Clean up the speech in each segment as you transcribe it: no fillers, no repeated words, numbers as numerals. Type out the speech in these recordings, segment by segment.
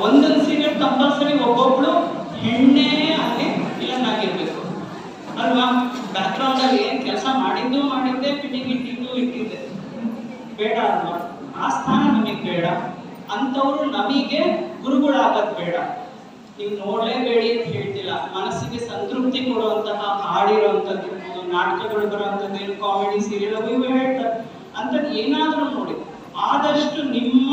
ಒಂದೊಂದು serial compulsory ಒಬ್ಬೊಬ್ಳು ಹೆಣ್ಣೇ ಆಗಲಿ villain ಆಗಿರ್ಬೇಕು ಅಲ್ವಾ? ಬ್ಯಾಕ್ ಗ್ರೌಂಡ್ ಅಲ್ಲಿ ಏನ್ ಕೆಲಸ ಮಾಡಿದ್ದೆ, ಫಿಟ್ಟಿಂಗ್ ಇಟ್ಟಿದ್ದೆ ಬೇಡ ಅಲ್ವಾ? ಆ ಸ್ಥಾನ ನಮಗೆ ಬೇಡ. ಅಂಥವ್ರು ನಮಗೆ ಗುರುಗಳಾಗದ್ ಬೇಡ. ನೀವು ನೋಡಲೇಬೇಡಿ ಅಂತ ಹೇಳ್ತಿಲ್ಲ. ಮನಸ್ಸಿಗೆ ಸಂತೃಪ್ತಿ ಕೊಡುವಂತಹ ಹಾಡಿರುವಂಥದ್ದು, ನಾಟಕಗಳು ಬರುವಂಥದ್ದು, ಕಾಮಿಡಿ ಸೀರಿಯಲ್ ಅವು ಇವು ಹೇಳ್ತಾರೆ. ಅಂಥದ್ದು ಏನಾದರೂ ನೋಡಿ, ಆದಷ್ಟು ನಿಮ್ಮ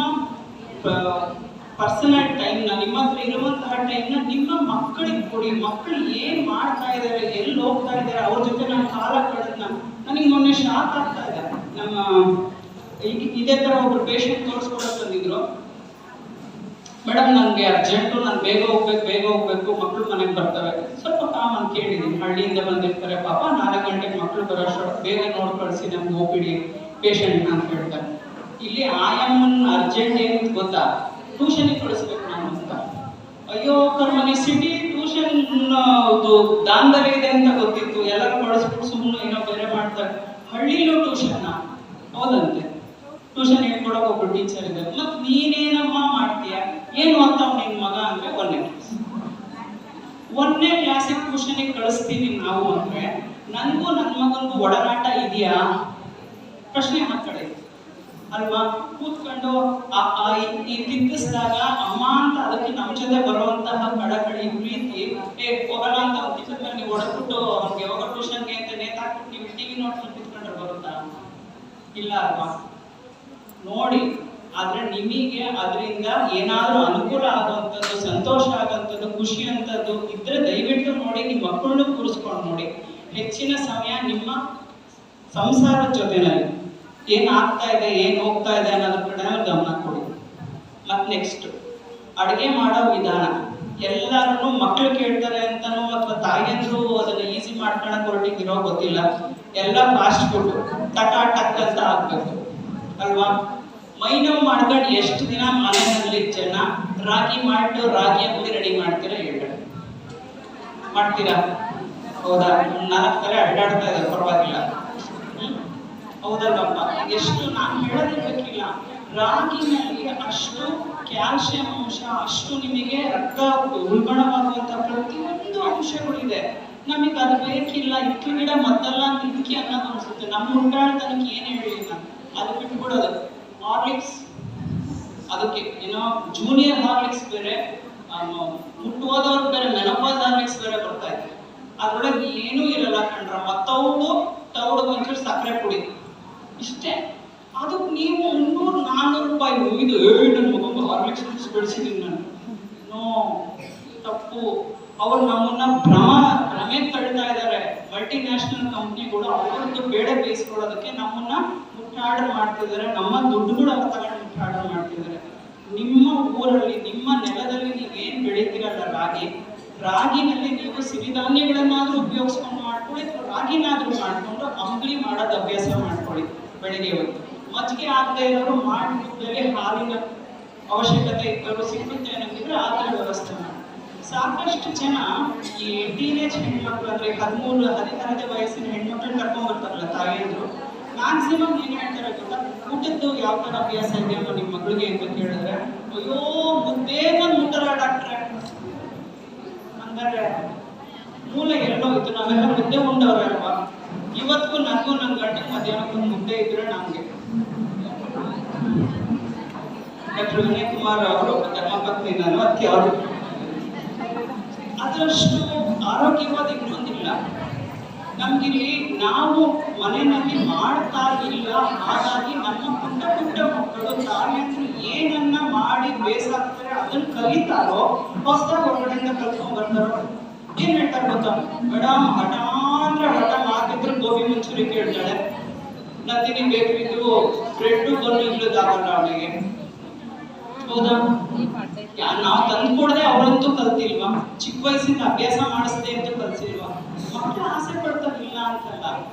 ಪರ್ಸನಲ್ ಟೈಮ್ನ, ನಿಮ್ಮ ಹತ್ರ ಇರುವಂತಹ ಟೈಮ್ನ ನಿಮ್ಮ ಮಕ್ಕಳಿಗೆ ಕೊಡಿ. ಮಕ್ಕಳು ಏನ್ ಮಾಡ್ತಾ ಇದ್ದಾರೆ, ಎಲ್ಲಿ ಹೋಗ್ತಾ ಇದ್ದಾರೆ, ಅವ್ರ ಜೊತೆ ನಾನು ಕಾಲ ಕಳೆದ್ನ. ನನಗೆ ಮೊನ್ನೆ ಶಾಕ್ ಆಗ್ತಾ ಇದೆ. ನಮ್ಮ ಈಗ ಇದೇ ತರ ಒಬ್ರು ಪೇಷಂಟ್ ತೋರಿಸ್ಕೊಡಕ್ ಬಂದಿದ್ರು. ಮೇಡಮ್ ನನಗೆ ಅರ್ಜೆಂಟು, ನಾನು ಬೇಗ ಹೋಗ್ಬೇಕು, ಮಕ್ಕಳು ಮನೆಗೆ ಬರ್ತವೆ. ಸ್ವಲ್ಪ ಕಾಮನ್ ಕೇಳಿದ್ದೀನಿ, ಹಳ್ಳಿಯಿಂದ ಬಂದಿರ್ತಾರೆ ಪಾಪ, 4 ಗಂಟೆಗೆ ಮಕ್ಕಳು ಬರೋಷ್ಟು ಬೇಗ ನೋಡಿ ಕಳಿಸಿ ನಮ್ಗೆ ಹೋಗ್ಬಿಡಿ ಪೇಷಂಟ್ ಅಂತ ಹೇಳ್ತಾರೆ. ಇಲ್ಲಿ ಆಯಮ್ಮನ್ ಅರ್ಜೆಂಟ್ ಏನು ಗೊತ್ತಾ, ಟ್ಯೂಷನಿಗೆ ಕಳಿಸ್ಬೇಕು ನಾನು ಅಂತ. ಅಯ್ಯೋ ಕರ್ಮನೆ, ಸಿಟಿ ಟ್ಯೂಷನ್ ದಾಂಧಲೆ ಇದೆ ಅಂತ ಗೊತ್ತಿತ್ತು, ಎಲ್ಲರೂ ಕಳಿಸ್ಬಿಟ್ಟು ಸುಮ್ಮನೆ ಏನೋ ಬೇರೆ ಮಾಡ್ತಾರೆ. ಹಳ್ಳಿಲೂ ಟ್ಯೂಷನ್ನ ಹೌದಂತೆ, ಟ್ಯೂಷನ್ ಹೇಳ್ಕೊಡಕ್ ಒಬ್ಬ ಟೀಚರ್ ಇದ್ದಾರೆ. ಮತ್ ನೀನೇನಮ್ಮ ಮಾಡ್ತೀಯ, ಏನು ಓದ್ತಾವ್ ನಿನ್ ಮಗ ಅಂದ್ರೆ 1ನೇ ಕ್ಲಾಸಿಗೆ ಟ್ಯೂಷನಿಗೆ ಕಳಿಸ್ತೀವಿ ನಾವು ಅಂದ್ರೆ, ನನ್ಗೂ ನನ್ನ ಮಗನಿಗೂ ಒಡನಾಟ ಇದೆಯಾ? ಪ್ರಶ್ನೆ ಹಾಕಡೆ ಅಲ್ವಾ? ಕೂತ್ಕೊಂಡು ಈ ತಿಕ್ಕಿಸಿದಾಗ ಅಮ್ಮ ಅಂತ ಅದಕ್ಕೆ ನಮ್ಮ ಜೊತೆ ಬರುವಂತಹ ಕಳಕಳಿ ಪ್ರೀತಿ, ಹೋಗಲ್ಲ ಅಂತ ತಿಕ್ಕಿದ್ಮೇಲೆ ನೀವು ಹೊಡೆದ್ಬಿಟ್ಟು ಅವ್ನಿಗೆ ಹೋಗೋ ಟ್ಯೂಷನ್ಗೆ ಅಂತ ನೇತಾಕ್ಬಿಟ್ಟು ನೀವು ಟಿವಿ ನೋಡ್ಕೊಂಡು ಕೂತ್ಕೊಂಡ್ರೆ ಬರುತ್ತಾ? ಇಲ್ಲ ಅಲ್ವಾ? ನೋಡಿ. ಆದ್ರೆ ನಿಮಗೆ ಅದರಿಂದ ಏನಾದ್ರೂ ಅನುಕೂಲ ಆಗುವಂಥದ್ದು, ಸಂತೋಷ ಆಗುವಂಥದ್ದು, ಖುಷಿ ಅಂತದ್ದು ಇದ್ರೆ ದಯವಿಟ್ಟು ನೋಡಿ, ನಿಮ್ಮ ಮಕ್ಕಳನ್ನು ಕೂರಿಸ್ಕೊಂಡು ನೋಡಿ. ಹೆಚ್ಚಿನ ಸಮಯ ನಿಮ್ಮ ಸಂಸಾರದ ಜೊತೆನಲ್ಲಿ ಏನ್ ಆಗ್ತಾ ಇದೆ, ಏನ್ ಹೋಗ್ತಾ ಇದೆ ಅನ್ನೋದ್ರ ಕಡೆ ಗಮನ ಕೊಡಿ. ಮತ್ ನೆಕ್ಸ್ಟ್ ಅಡುಗೆ ಮಾಡೋ ವಿಧಾನ, ಎಲ್ಲರೂ ಮಕ್ಕಳು ಕೇಳ್ತಾರೆ ಅಂತಾನೋ ಅಥವಾ ತಾಯಿಯಂದ್ರು ಅದನ್ನ ಈಸಿ ಮಾಡ್ಕೊಳಕ್ ಹೊರಟಿರೋ ಗೊತ್ತಿಲ್ಲ. ಎಲ್ಲ ಫಾಸ್ಟ್ ಫುಡ್ ಟಕ್ ಅಂತ ಆಗ್ಬೇಕು ಅಲ್ವಾ? ಮೈನವ್ ಮಾಡ್ಕೊಂಡು ಎಷ್ಟು ದಿನ ಮನೆಯಲ್ಲಿ ಜನ ರಾಗಿ ಅಂಬಲಿ ರೆಡಿ ಮಾಡ್ತೀರಾ? ಮಾಡ್ತೀರಾ? ಹೌದಾ? 4 ತರ ಅಡ್ಡಾಡ್ತಾ ಇದ್ದಾರೆ, ಪರವಾಗಿಲ್ಲ. ಹೌದಲ್ವಪ್ಪ? ಎಷ್ಟು ನಾನು ಹೇಳೋದಿರ್ಬೇಕಿಲ್ಲ. ರಾಗಿನಲ್ಲಿ ಅಷ್ಟು ಕ್ಯಾಲ್ಸಿಯಂ ಅಂಶ, ಅಷ್ಟು ನಿಮಗೆ ರಕ್ತ ಉಲ್ಬಣವಾಗುವಂತ ಪ್ರತಿಯೊಂದು ಅಂಶಗಳಿದೆ. ನಮಗೆ ಅದು ಬೇಕಿಲ್ಲ. ಇಕ್ಕಿ ಗಿಡ ಮದ್ದಲ್ಲ ಅಂತ ಇದಕ್ಕೆ ಅನ್ನೋದು ಅನ್ಸುತ್ತೆ. ನಮ್ಮ ಉಂಟಾಳ್ತನಕ್ಕೆ ಏನ್ ಹೇಳಿಲ್ಲ, ಅದು ಬಿಟ್ಬಿಡೋದು. ಹಾರ್ಲಿಕ್ಸ್, ಅದಕ್ಕೆ ಏನೋ ಜೂನಿಯರ್ ಹಾರ್ಲಿಕ್ಸ್ ಬೇರೆ, ಮುಟ್ಟುವುದವ್ರು ಬೇರೆ, ಮೆನೋಪಾಸ್ ಹಾರ್ಲಿಕ್ಸ್ ಬೇರೆ ಬರ್ತಾ ಇದೆ. ಅದ್ರೊಳಗೆ ಏನೂ ಇರಲ್ಲ ಕಂಡ್ರ. ತೌಡು ಒಂಚೂರು ಸಕ್ಕರೆ ಪುಡಿ ಇಷ್ಟೇ. ಅದಕ್ಕೆ ನೀವು 300-400 ರೂಪಾಯಿ ಇದು ನನ್ನ ಮಗು ಹಾರ್ಲಿಕ್ಸ್ ಬೆಳೆಸಿದೀನಿ ನಾನು. ನೋ, ತಪ್ಪು. ಅವ್ರು ನಮ್ಮನ್ನ ಭ್ರಮೆ ತಳ್ತಾ ಇದ್ದಾರೆ. ಮಲ್ಟಿನ್ಯಾಷನಲ್ ಕಂಪ್ನಿಗಳು ಅವ್ರದ್ದು ಬೇಡ ಬೇಯಿಸ್ಕೊಳ್ಳೋದಕ್ಕೆ ನಮ್ಮನ್ನ ಮುಟ್ಟಾರ್ಡರ್ ಮಾಡ್ತಿದ್ದಾರೆ. ನಮ್ಮ ದುಡ್ಡುಗಳು ಅವ್ರು ತಗೊಂಡು ಮುಟ್ಟಾರ್ಡರ್ ಮಾಡ್ತಿದ್ದಾರೆ. ನಿಮ್ಮ ಊರಲ್ಲಿ, ನಿಮ್ಮ ನೆಲದಲ್ಲಿ ನೀವೇನ್ ಬೆಳಿತೀರಲ್ಲ ರಾಗಿನಲ್ಲಿ ನೀವು ಸಿರಿಧಾನ್ಯಗಳನ್ನಾದ್ರೂ ಉಪಯೋಗಿಸ್ಕೊಂಡು ಮಾಡ್ಕೊಳ್ಳಿ, ಅಥವಾ ರಾಗಿನಾದ್ರೂ ಮಾಡ್ಕೊಂಡು ಅಂಬಲಿ ಮಾಡೋದು ಅಭ್ಯಾಸ ಮಾಡ್ಕೊಳ್ಳಿ. ಬೆಳಿಗ್ಗೆ ಹೊತ್ತು ಮಜ್ಜಿಗೆ ಆಗದೆ ಇರೋರು ಮಾಡಿದಲ್ಲಿ ಹಾಲಿನ ಅವಶ್ಯಕತೆ ಇದ್ದವರು ಸಿಗುತ್ತೆ ಅನ್ನೋದಿದ್ರೆ ಆ ಥರ ವ್ಯವಸ್ಥೆ ಮಾಡಿ. ಸಾಕಷ್ಟು ಜನ ಈ ಟೀನೇಜ್ ಹೆಣ್ಮಕ್ಳು ಅಂದ್ರೆ 13-14 ವಯಸ್ಸಿನ ಹೆಣ್ಮಕ್ಳು ಕರ್ಕೊಂಡ್ ಬರ್ತಾರಲ್ಲ ತಾಯಿಯಂದ್ರು, ಮ್ಯಾಕ್ಸಿಮಮ್ ಏನ್ ಹೇಳ್ತಾರೆ ಗೊತ್ತಾ, ಊಟದ್ದು ಯಾವ ತರ ಅಭ್ಯಾಸ ಇದೆಯೋ ನಿಮ್ಮ ಮಗಳಿಗೆ ಅಂತ ಕೇಳಿದ್ರೆ, ಅಯ್ಯೋ ಮುದ್ದೇ ಊಟರ ಡಾಕ್ಟ್ರೆ ಹಂಗಾರೆ ಮೂಲ ಎಲ್ಲೋ ಇತ್ತು. ನಾವೆಲ್ಲ ಮುದ್ದೆ ಉಂಡವ್ರಲ್ವಾ? ಇವತ್ತಿಗೂ ನನಗೂ ನನ್ನ ಗಂಟೆಗೆ ಮಧ್ಯಾಹ್ನಕ್ಕೊಂದು ಮುದ್ದೆ ಇದ್ರೆ ನಮ್ಗೆ ಡಾಕ್ಟರ್ ವಿನಯ್ ಕುಮಾರ್ ಅವರು ಧರ್ಮಪತ್ನಿ, ನಾನು ಅದಕ್ಕೆ ಅವರು ಅದರಷ್ಟು ಆರೋಗ್ಯವಾದ ಇನ್ನೊಂದಿಲ್ಲ ನಮ್ಗಿಲ್ಲಿ. ನಾವು ಮನೆಯಲ್ಲಿ ಮಾಡ್ತಾ ಇಲ್ಲ, ಹಾಗಾಗಿ ನಮ್ಮ ಪುಟ್ಟ ಮಕ್ಕಳು ತಾಯಿಯಂದ್ರು ಏನನ್ನ ಮಾಡಿ ಬೇಸಾಕ್ತಾರೆ ಅದನ್ನ ಕಲಿತಾರೋ, ಹೊಸದಾಗಿ ಹೊರಗಡೆಯಿಂದ ಕಲ್ತ್ಕೊಂಡ್ ಬರ್ತಾರೋ. ಏನ್ ಹೇಳ್ತಾರೆ ಗೊತ್ತಾ, ಮೇಡಮ್ ಹಠ ಮಾಡ್ತಿದ್ರು ಗೋಬಿ ಮಂಚೂರಿ ಕೇಳ್ತಾಳೆ, ನಂದಿನಿ ಬೇಕ್ರಿದು ಬ್ರೆಡ್ ಬನ್ನಿಗಳಾಗಲ್ಲ ಅವಳಿಗೆ. ಹೌದಾ? ನಾವು ತಂದ್ಕೊಡದೆ ಅವಳಂತೂ ಕಲ್ತಿಲ್ವಾ? ಚಿಕ್ಕ ವಯಸ್ಸಿಂದ ಅಭ್ಯಾಸ ಮಾಡಿಸ್ದೆ ಅಂತ ಕಲ್ಸಿಲ್ವಾ? ಮಕ್ಕಳು ಆಸೆ ಪಡ್ತಾರಿಲ್ಲ ಅಂತಲ್ಲ,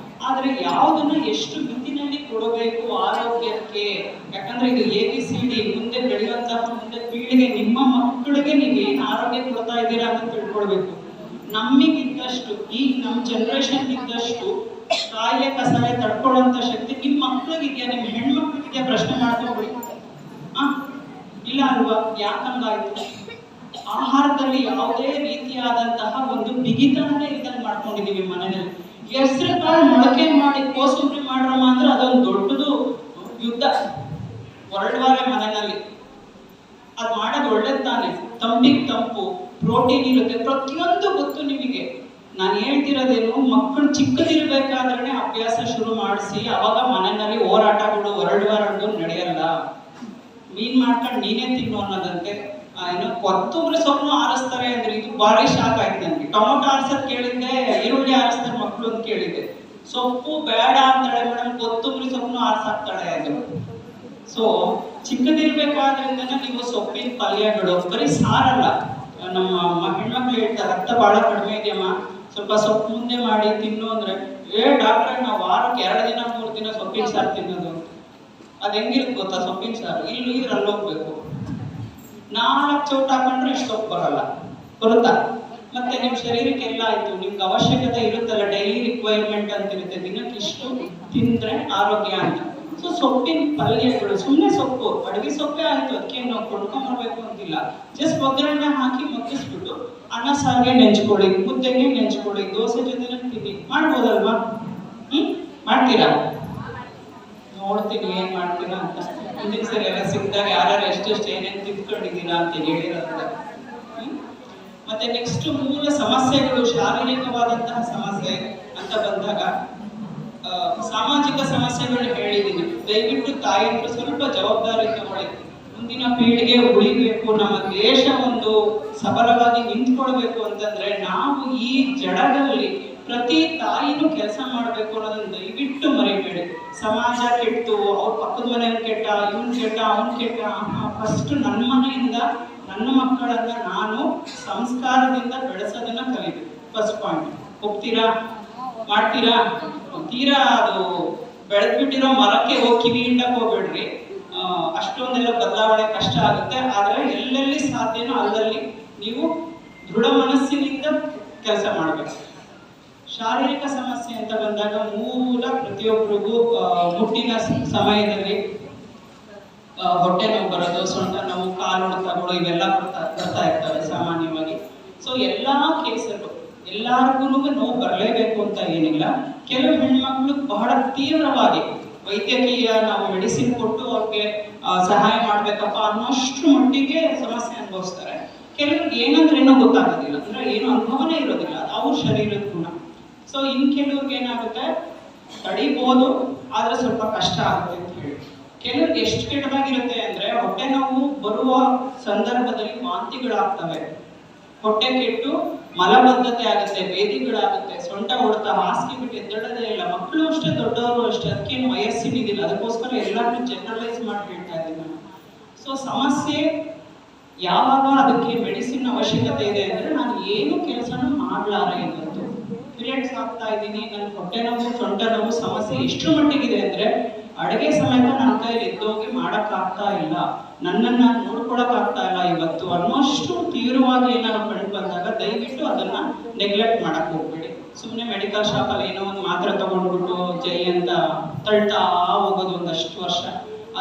ಆದ್ರೆ ಯಾವುದನ್ನ ಎಷ್ಟು ಮಿತಿನಲ್ಲಿ ಕೊಡಬೇಕು ಆರೋಗ್ಯಕ್ಕೆ. ಯಾಕಂದ್ರೆ ಇದು ABCD ಮುಂದೆ ಬೆಳೆಯುವಂತಹ ಮುಂದೆ ಪೀಳಿಗೆ, ನಿಮ್ಮ ಮಕ್ಕಳಿಗೆ ನೀವು ಏನ್ ಆರೋಗ್ಯ ಕೊಡ್ತಾ ಇದ್ದೀರಾ ಅಂತ ತಿಳ್ಕೊಳ್ಬೇಕು. ನಮಗಿದ್ದಷ್ಟು, ಈಗ ನಮ್ಮ ಜನರೇಷನ್ ಇದ್ದಷ್ಟು ಕಾಯಿಲೆ ಕಸಾಲೆ ತಡ್ಕೊಳ್ಳುವಂತ ಶಕ್ತಿ ನಿಮ್ಮ ಮಕ್ಕಳಿಗಿದೆಯಾ, ನಿಮ್ಮ ಹೆಣ್ಮಕ್ಳಿಗಿದೆಯಾ? ಪ್ರಶ್ನೆ ಮಾಡ್ಕೊಂಡ್ಬಿಡಿ. ಇಲ್ಲ ಅಲ್ವಾ? ಯಾಕಂಗಾಯ್ತು? ಆಹಾರದಲ್ಲಿ ಯಾವುದೇ ರೀತಿಯಾದಂತಹ ಒಂದು ಬಿಗಿತನನೇ ಇದ್ದಲ್ಲಿ ಮಾಡ್ಕೊಂಡಿದೀವಿ ಮನೆಯಲ್ಲಿ. ಹೆಸರು ಕಾಳು ಮೊಳಕೆ ಮಾಡಿ ಕೋಸುಂಬರಿ ಮಾಡ್ರಮ್ಮ ಅಂದ್ರೆ ಅದೊಂದು ದೊಡ್ಡದು ಯುದ್ಧ, ಹೊರಡುವಾರೆ ಮನೆಯಲ್ಲಿ. ಅದ್ ಮಾಡೋದು ಒಳ್ಳೇದ್ ತಾನೆ, ತಂಪಿಗೆ ತಂಪು, ಪ್ರೋಟೀನ್ ಇರುತ್ತೆ, ಪ್ರತಿಯೊಂದು ಗೊತ್ತು ನಿಮಗೆ. ನಾನು ಹೇಳ್ತಿರೋದೇನು, ಮಕ್ಕಳು ಚಿಕ್ಕದಿರ್ಬೇಕಾದ್ರೆ ಅಭ್ಯಾಸ ಶುರು ಮಾಡಿಸಿ, ಅವಾಗ ಮನೆಯಲ್ಲಿ ಹೋರಾಟಗಳು ಹೊರಡುವಾರದ್ದು ನಡೆಯಲ್ಲ. ಮೀನ್ ಮಾಡ್ಕೊಂಡು ನೀನೇ ತಿನ್ನು ಅನ್ನೋದಂತೆ. ಏನು ಕೊತ್ತಂಬರಿ ಸೊಪ್ಪು ಆರಿಸ್ತಾರೆ ಅಂದ್ರೆ ಇದು ಭಾರಿ ಶಾಕ್ ಆಯ್ತು ನನಗೆ. ಟೊಮೊಟೊ ಆರಿಸೋದ್ ಕೇಳಿದ್ದೆ, ಈರುಳ್ಳಿ ಆರಿಸ್ತಾರೆ ಮಕ್ಕಳು ಅಂತ ಕೇಳಿದ್ದೆ. ಸೊಪ್ಪು ಬೇಡ ಅಂತಾಳೆ ಮೇಡಮ್, ಕೊತ್ತಂಬರಿ ಸೊಪ್ಪು ಆರಿಸಾಕ್ತಾಳೆ ಅದು. ಸೊ ಚಿಕ್ಕದಿರ್ಬೇಕಾದ್ರಿಂದ ನೀವು ಸೊಪ್ಪಿನ ಪಲ್ಯಗಳು ಬರೀ ಸಾರಲ್ಲ. ನಮ್ಮ ಹೆಣ್ಮಕ್ಳು ಹೇಳ್ತಾರೆ, ರಕ್ತ ಬಹಳ ಕಡಿಮೆ ಇದೆಯಮ್ಮ, ಸ್ವಲ್ಪ ಸೊಪ್ಪು ಮುಂದೆ ಮಾಡಿ ತಿನ್ನು ಅಂದ್ರೆ, ಡಾಕ್ಟ್ರೆ ನಾವು ವಾರಕ್ಕೆ 2 ದಿನ 3 ದಿನ ಸೊಪ್ಪಿನ ಸಾರು ತಿನ್ನೋದು. ಅದ್ ಹೆಂಗಿರುತ್ತೆ ಗೊತ್ತಾ ಸೊಪ್ಪಿನ ಸಾರು? ಇದ್ರಲ್ಲಿ ಹೋಗ್ಬೇಕು. 4 ಚೌಟ ಹಾಕೊಂಡ್ರೆ ಇಷ್ಟು ಸೊಪ್ಪು ಬರಲ್ಲ, ಬರುತ್ತಾ? ಮತ್ತೆ ನಿಮ್ ಶರೀರಕ್ಕೆ ಎಲ್ಲ ಆಯ್ತು, ನಿಮ್ಗೆ ಅವಶ್ಯಕತೆ ಇರುತ್ತಲ್ಲ, ಡೈಲಿ ರಿಕ್ವೈರ್ಮೆಂಟ್ ಅಂತ ಇರುತ್ತೆ, ದಿನಕ್ಕೆ ಇಷ್ಟು ತಿಂದ್ರೆ ಆರೋಗ್ಯ ಅಂತ. ಸೊ ಸೊಪ್ಪಿನ ಪಲ್ಯಗಳು, ಸುಮ್ಮನೆ ಸೊಪ್ಪು, ಅಡುಗೆ ಸೊಪ್ಪೇ ಆಯ್ತು, ಅದಕ್ಕೆ ನಾವು ಕೊಂಡ್ಕೊಂಡ್ಬರ್ಬೇಕು ಅಂತಿಲ್ಲ. ಜಸ್ಟ್ ಒಗ್ಗರಣೆ ಹಾಕಿ ಮಗ್ಗಿಸ್ಬಿಟ್ಟು ಅನ್ನ ಸಾರಿಗೆ ನೆಂಚ್ಕೊಳ್ಳಿ, ಮುದ್ದೆಗೆ ನೆಂಚ್ಕೊಳ್ಳಿ, ದೋಸೆ ಜೊತೆ ತಿನ್ನಿ, ಮಾಡ್ಬೋದಲ್ವಾ? ಮಾಡ್ತೀರಾ? ನೋಡ್ತೀನಿ ಏನ್ ಮಾಡ್ತೀರಾ ಅಂತ. ಮುಂದಿನ ಸರಿ ಎಲ್ಲ ಸಿಕ್ಕಿದಾಗ ಯಾರು ಎಷ್ಟೆಷ್ಟು ಏನೇನು ತಿಳ್ಕೊಂಡಿದ್ದೀರಾ ಅಂತ ಹೇಳಿರೋದ. ಮತ್ತೆ ನೆಕ್ಸ್ಟ್ ಮೂಲ ಸಮಸ್ಯೆಗಳು, ಶಾರೀರಿಕವಾದಂತಹ ಸಮಸ್ಯೆ ಅಂತ ಬಂದಾಗ ಸಾಮಾಜಿಕ ಸಮಸ್ಯೆಗಳನ್ನ ಹೇಳಿದ್ದೀನಿ. ದಯವಿಟ್ಟು ತಾಯಿಯಂದ್ರು ಸ್ವಲ್ಪ ಜವಾಬ್ದಾರಿ ತಗೊಳ್ಳಿ. ಮುಂದಿನ ಪೀಳಿಗೆ ಉಳಿಬೇಕು, ನಮ್ಮ ದೇಶ ಒಂದು ಸಬಲವಾಗಿ ನಿಂತ್ಕೊಳ್ಬೇಕು ಅಂತಂದ್ರೆ ನಾವು ಈ ಜಡದಲ್ಲಿ ಪ್ರತಿ ತಾಯಿನೂ ಕೆಲಸ ಮಾಡ್ಬೇಕು ಅನ್ನೋದನ್ನ ದಯವಿಟ್ಟು ಮರಿಬೇಡಿ. ಸಮಾಜ ಕೆಟ್ಟು, ಅವ್ರ ಪಕ್ಕದ ಮನೆಯವ್ನು ಕೆಟ್ಟ, ಇವನ್ ಕೆಟ್ಟ, ಅವನ್ ಕೆಟ್ಟ. ಫಸ್ಟ್ ನನ್ನ ಮನೆಯಿಂದ ನನ್ನ ಮಕ್ಕಳನ್ನ ನಾನು ಸಂಸ್ಕಾರದಿಂದ ಬೆಳೆಸೋದನ್ನ ಕಲಿಬೇಕು. First point. ಒಪ್ತೀರಾ? ಮಾಡ್ತೀರಾ? ತೀರಾ ಅದು ಬೆಳೆದ್ಬಿಟ್ಟಿರೋ ಮರಕ್ಕೆ ಹೋಗಿ ಕಿವಿ ಹಿಂಡಕ್ ಹೋಗ್ಬೇಡ್ರಿ. ಅಷ್ಟೊಂದೆಲ್ಲ ಬದಲಾವಣೆ ಕಷ್ಟ ಆಗುತ್ತೆ. ಆದ್ರೆ ಎಲ್ಲೆಲ್ಲಿ ಸಾಧ್ಯನೋ ಅಲ್ಲಲ್ಲಿ ನೀವು ದೃಢ ಮನಸ್ಸಿನಿಂದ ಕೆಲಸ ಮಾಡಬೇಕು. ಶಾರೀರಿಕ ಸಮಸ್ಯೆ ಅಂತ ಬಂದಾಗ ಮೂಲ ಪ್ರತಿಯೊಬ್ಬರಿಗೂ ಮುಟ್ಟಿನ ಸಮಯದಲ್ಲಿ ಹೊಟ್ಟೆ ನೋವು ಬರೋದು, ಸೊಂಟ ನೋವು, ಕಾಲು ಹೊಡೆತಗಳು ಇವೆಲ್ಲ ಬರ್ತಾ ಇರ್ತವೆ ಸಾಮಾನ್ಯವಾಗಿ. ಸೊ ಎಲ್ಲಾ ಕೇಸಲ್ಲೂ ಎಲ್ಲಾರ್ಗು ನೋವು ಬರಲೇಬೇಕು ಅಂತ ಏನಿಲ್ಲ. ಕೆಲವು ಹೆಣ್ಮಕ್ಳು ಬಹಳ ತೀವ್ರವಾಗಿ ವೈದ್ಯಕೀಯ ನಾವು ಮೆಡಿಸಿನ್ ಕೊಟ್ಟು ಅವ್ರಿಗೆ ಸಹಾಯ ಮಾಡ್ಬೇಕಪ್ಪ ಅನ್ನೋಷ್ಟು ಮಟ್ಟಿಗೆ ಸಮಸ್ಯೆ ಅನುಭವಿಸ್ತಾರೆ. ಕೆಲವ್ರಿಗೆ ಏನಂದ್ರೆ ಏನೋ ಗೊತ್ತಾಗೋದಿಲ್ಲ, ಅಂದ್ರೆ ಏನು ಅನುಭವನೇ ಇರೋದಿಲ್ಲ, ಅವ್ರ ಶರೀರದ ಗುಣ. ಸೊ ಇನ್ ಕೆಲವ್ರಿಗೆ ಏನಾಗುತ್ತೆ, ತಡಿಬಹುದು ಆದ್ರೆ ಸ್ವಲ್ಪ ಕಷ್ಟ ಆಗುತ್ತೆ ಅಂತ ಹೇಳಿ. ಕೆಲವ್ರಿಗೆ ಎಷ್ಟು ಕೆಟ್ಟದಾಗಿರುತ್ತೆ ಅಂದ್ರೆ ಹೊಟ್ಟೆ ನೋವು ಬರುವ ಸಂದರ್ಭದಲ್ಲಿ ವಾಂತಿಗಳಾಗ್ತವೆ, ಹೊಟ್ಟೆ ಕೆಟ್ಟು ಮಲಬದ್ಧತೆ ಆಗುತ್ತೆ, ಬೇದಿಗಳಾಗುತ್ತೆ, ಸೊಂಟ ಹೊಡೆತ, ಹಾಸಿಗೆ ಬಿಟ್ಟು ಎದ್ದೇಳೋದೇ ಇಲ್ಲ. ಮಕ್ಕಳು ಅಷ್ಟೇ, ದೊಡ್ಡವರು ಅಷ್ಟೇ, ಅದಕ್ಕೇನು ವಯಸ್ಸಿನಿದಿಲ್ಲ. ಅದಕ್ಕೋಸ್ಕರ ಎಲ್ಲಾನು ಜನರಲೈಸ್ ಮಾಡಿ ಹೇಳ್ತಾ ಇದ್ದೀನಿ ನಾನು. ಸೊ ಸಮಸ್ಯೆ ಯಾವಾಗ ಅದಕ್ಕೆ ಮೆಡಿಸಿನ್ ಅವಶ್ಯಕತೆ ಇದೆ ಅಂದ್ರೆ ನಾನು ಏನು ಕೆಲಸನೂ ಮಾಡ್ಲಾರೆ ಇವತ್ತು. ಪೀರಿಯಡ್ಸ್ ಆಗ್ತಾ ಇದ್ದೀನಿ, ನನ್ನ ಹೊಟ್ಟೆ ನೋವು, ಸೊಂಟ ನೋವು ಸಮಸ್ಯೆ ಎಷ್ಟು ಮಟ್ಟಿಗಿದೆ ಅಂದ್ರೆ ಅಡುಗೆ ಸಮೇತ ನನ್ನ ಕೈಯಲ್ಲಿ ಎದ್ದೋಗಿ ಮಾಡಕ್ ಆಗ್ತಾ ಇಲ್ಲ, ನನ್ನನ್ನ ನೋಡ್ಕೊಳಕ್ ಆಗ್ತಾ ಇಲ್ಲ ಇವತ್ತು ಅನ್ನೋಷ್ಟು ತೀವ್ರವಾಗಿ ಏನಾದ್ರು ಕಂಡು ಬಂದಾಗ ದಯವಿಟ್ಟು ಅದನ್ನ ನೆಗ್ಲೆಕ್ಟ್ ಮಾಡಕ್ ಹೋಗ್ಬೇಡಿ. ಸುಮ್ಮನೆ ಮೆಡಿಕಲ್ ಶಾಪ್ ಅಲ್ಲಿ ಏನೋ ಒಂದು ಮಾತ್ರೆ ತಗೊಂಡ್ಬಿಟ್ಟು ಜೈ ಅಂತ ತಳ್ತಾ ಹೋಗೋದು ಒಂದಷ್ಟು ವರ್ಷ,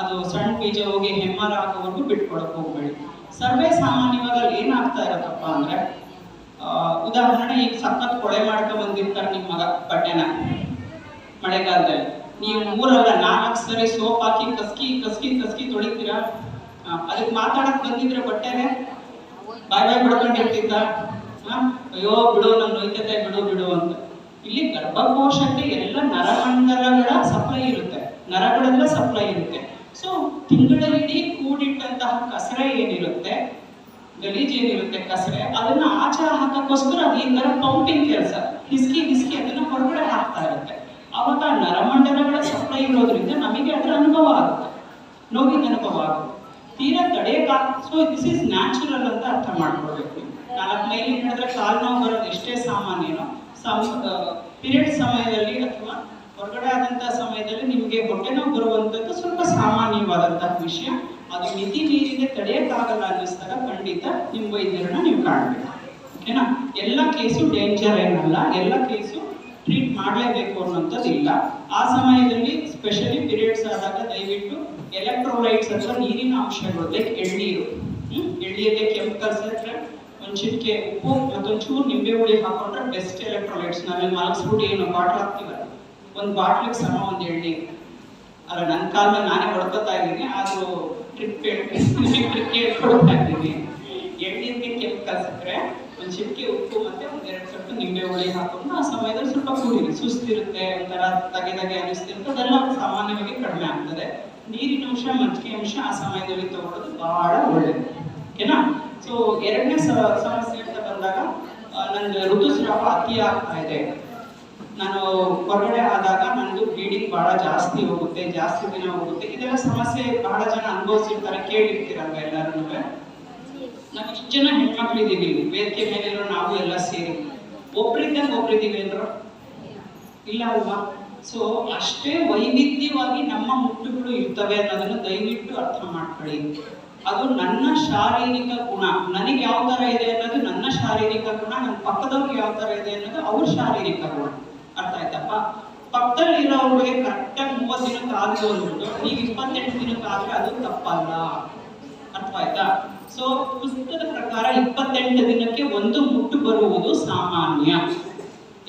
ಅದು ಸಣ್ಣ ಬೀಜ ಹೋಗಿ ಹೆಮ್ಮರ ಆಗೋವರೆಗೂ ಬಿಟ್ಕೊಡಕ್ ಹೋಗ್ಬೇಡಿ. ಸರ್ವೇ ಸಾಮಾನ್ಯವಾಗಿ ಅಲ್ಲಿ ಏನಾಗ್ತಾ ಇರತ್ತಪ್ಪ ಅಂದ್ರೆ, ಉದಾಹರಣೆ ಈಗ ಸಖತ್ ಕೊಳೆ ಮಾಡ್ಕೊಂಡ್ ಬಂದಿರ್ತಾರೆ ನಿಮ್ಮ ಮಗ ಬಟ್ಟೆನ ಮಳೆಗಾಲದಲ್ಲಿ, ನೀವು 3 ಅಲ್ಲ 4 ಸರಿ ಸೋಪ್ ಹಾಕಿ ಕಸ್ಕಿ ಕಸ್ಕಿ ಕಸ್ಕಿ ತೊಳಿತೀರಾ? ಅದಕ್ಕೆ ಮಾತಾಡಕ್ ಬಂದಿದ್ರೆ ಬಟ್ಟೆನೆ ಬಾಯ್ ಬಿಡ್ಕೊಂಡಿರ್ತಿದ್ದ, ಅಯ್ಯೋ ಬಿಡು ನಮ್ ನೈತಿಕತೆ ಬಿಡು ಅಂತ. ಇಲ್ಲಿ ಗರ್ಭಕೋಶಕ್ಕೆ ಎಲ್ಲ ನರಮಂಡಲಗಳ ಸಪ್ಲೈ ಇರುತ್ತೆ, ನರಗಳೆಲ್ಲ ಸಪ್ಲೈ ಇರುತ್ತೆ. ಸೊ ತಿಂಗಳಿಡೀ ಕೂಡಿಟ್ಟಂತಹ ಕಸರೆ ಏನಿರುತ್ತೆ, ಗಲೀಜ್ ಏನಿರುತ್ತೆ ಕಸರೆ, ಅದನ್ನ ಆಚೆ ಹಾಕಕ್ಕೋಸ್ಕರ ಅದು ಈ ತರ ಪಂಪಿಂಗ್ ಕೆಲಸ, ಹಿಸ್ಕಿ ಅದನ್ನ ಹೊರಗಡೆ ಹಾಕ್ತಾ ಇರುತ್ತೆ. ಅವಾಗ ನರಮಂಡಲಗಳ ಸಪ್ಲೈ ಇರೋದ್ರಿಂದ ನಮಗೆ ಅದರ ಅನುಭವ ಆಗುತ್ತೆ, ನೋವಿನ ಅನುಭವ ಆಗುತ್ತೆ. ತೀರಾ ತಡೆಯಕ್ಕಾಗ. ಸೊ ದಿಸ್ ಈಸ್ ನ್ಯಾಚುರಲ್ ಅಂತ ಅರ್ಥ ಮಾಡ್ಕೊಳ್ಬೇಕು. 4 ಮೈಲಿ ಹೇಳಿದ್ರೆ ಕಾಲು ನೋವು ಬರೋದು ಎಷ್ಟೇ ಸಾಮಾನ್ಯನೋ, ಪೀರಿಯಡ್ ಸಮಯದಲ್ಲಿ ಅಥವಾ ಹೊರಗಡೆ ಆದಂತಹ ಸಮಯದಲ್ಲಿ ನಿಮಗೆ ಹೊಟ್ಟೆ ನೋವು ಬರುವಂಥದ್ದು ಸ್ವಲ್ಪ ಸಾಮಾನ್ಯವಾದಂತಹ ವಿಷಯ. ಅದು ಮಿತಿ ಮೀರಿದೆ, ತಡೆಯಕ್ಕಾಗಲ್ಲ ಅನ್ನಿಸ್ದಾಗ ಖಂಡಿತ ನಿಮ್ಮ ವೈದ್ಯರನ್ನ ನೀವು ಕಾಣಬೇಕು. ಓಕೆನಾ? ಎಲ್ಲ ಕೇಸು ಡೇಂಜರ್ ಏನಲ್ಲ, ಎಲ್ಲ ಕೇಸು ಟ್ರೀಟ್ ಮಾಡಲೇಬೇಕು ಅನ್ನೋಂಥದ್ದು ಇಲ್ಲ. ಆ ಸಮಯದಲ್ಲಿ ಸ್ಪೆಷಲಿ ಪೀರಿಯಡ್ಸ್ ಆದಾಗ ದಯವಿಟ್ಟು ಎಲೆಕ್ಟ್ರೋಲೈಟ್ಸ್ ಅಥವಾ ನೀರಿನ ಅಂಶಗಳು ಲೈಕ್ ಎಳ್ನೀರು. ಎಳ್ನೀರಿಗೆ ಕೆಮಿಕಲ್ಸ್ ಇದ್ರೆ ಒಂದು ಚಿಟಿಕೆ ಉಪ್ಪು ಮತ್ತೊಂಚೂರು ನಿಂಬೆ ಹುಳಿ ಹಾಕೊಂಡ್ರೆ ಬೆಸ್ಟ್ ಎಲೆಕ್ಟ್ರೋಲೈಟ್ಸ್. ನಾವೇನು ಮಲಗಿಸ್ಬಿಟ್ಟು ಏನು ಬಾಟ್ಲ್ ಹಾಕ್ತೀವಲ್ಲ, ಒಂದು ಬಾಟ್ಲಿಗೆ ಸಮ ಒಂದು ಎಳ್ನೀರು. ಅಲ್ಲ, ನನ್ನ ಕಾಲ ಮೇಲೆ ನಾನೇ ಹೊಡ್ಕೊತಾ ಇದ್ದೀನಿ, ಆದರೂ ಟ್ರಿಪ್ ಹೇಳ್ಕೊಡ್ತಾ ಇದ್ದೀನಿ. ಎಳ್ನೀರಿಗೆ ಕೆಮಿಕಲ್ಸ್ ಇದ್ರೆ ಒಂದು ಚಿಟಿಕೆ ಉಪ್ಪು ಮತ್ತೆ ಒಂದೆರಡು ಸ್ವಲ್ಪ ನಿಂಬೆ ಹುಳಿ ಹಾಕೊಂಡು ಆ ಸಮಯದಲ್ಲಿ ಸ್ವಲ್ಪ ಕುಡೀರಿ. ಸುಸ್ತಿರುತ್ತೆ, ಒಂಥರ ತಗೆ ಅನಿಸ್ತಿರುತ್ತೆ, ಅದೆಲ್ಲ ಸಾಮಾನ್ಯವಾಗಿ ಕಡಿಮೆ ಆಗ್ತದೆ. ನೀರಿನ ಅಂಶ ಮಜ್ಜಿಗೆ ಅಂಶ ಆ ಸಮಯದಲ್ಲಿ ತಗೊಳ್ಳೋದು ಬಹಳ ಒಳ್ಳೆಯದು. ಓಕೆನಾ? ಸೊ ಎರಡನೇ ಸಮಸ್ಯೆ ಅಂತ ಬಂದಾಗ ನಂದು ಋತುಸ್ರಾವ ಅತಿ ಆಗ್ತಾ ಇದೆ. ನಾನು ಹೊರಗಡೆ ಆದಾಗ ನಂದು ಬ್ಲೀಡಿಂಗ್ ಬಹಳ ಜಾಸ್ತಿ ಹೋಗುತ್ತೆ, ಜಾಸ್ತಿ ದಿನ ಹೋಗುತ್ತೆ. ಇದೆಲ್ಲ ಸಮಸ್ಯೆ ಬಹಳ ಜನ ಅನುಭವಿಸಿರ್ತಾರೆ, ಕೇಳಿರ್ತೀರಲ್ವ ಎಲ್ಲರೂ. ನಾವು ಇಷ್ಟು ಜನ ಹೆಣ್ಮಕ್ಳಿದ್ದೀವಿ ವೇದಿಕೆ ಮೇಲಿರೋ ನಾವು ಎಲ್ಲ ಸೇರಿ, ಒಬ್ರಿದ್ದಂಗೆ ಒಬ್ರಿದ್ದೀವಿ ಅಂದ್ರು ಇಲ್ಲ ಅಲ್ವಾ? ಸೊ ಅಷ್ಟೇ ವೈವಿಧ್ಯವಾಗಿ ನಮ್ಮ ಮುಟ್ಟುಗಳು ಇರ್ತವೆ ಅನ್ನೋದನ್ನು ದಯವಿಟ್ಟು ಅರ್ಥ ಮಾಡ್ಕೊಳ್ಳಿ. ಅದು ನನ್ನ ಶಾರೀರಿಕ ಗುಣ, ನನಗೆ ಯಾವ ತರ ಇದೆ ಅನ್ನೋದು ನನ್ನ ಶಾರೀರಿಕ ಗುಣ, ನನ್ನ ಪಕ್ಕದವ್ರಿಗೆ ಯಾವ ತರ ಇದೆ ಅನ್ನೋದು ಅವ್ರ ಶಾರೀರಿಕ ಗುಣ. ಅರ್ಥ ಆಯ್ತಪ್ಪ? ಪಕ್ಕದಲ್ಲಿ ಇರೋವ್ರಿಗೆ ಕರೆಕ್ಟಾಗಿ 30 ದಿನಕ್ಕೆ ಆದ್ರು ಅಂದ್ಬಿಟ್ಟು ನೀವು 28 ದಿನಕ್ಕೆ ಆದ್ರೆ ಅದು ತಪ್ಪಲ್ಲ. ಅರ್ಥ ಆಯ್ತಾ? ಸೊ ಪುಸ್ತಕದ ಪ್ರಕಾರ 28 ದಿನಕ್ಕೆ ಒಂದು ಮುಟ್ಟು ಬರುವುದು ಸಾಮಾನ್ಯ.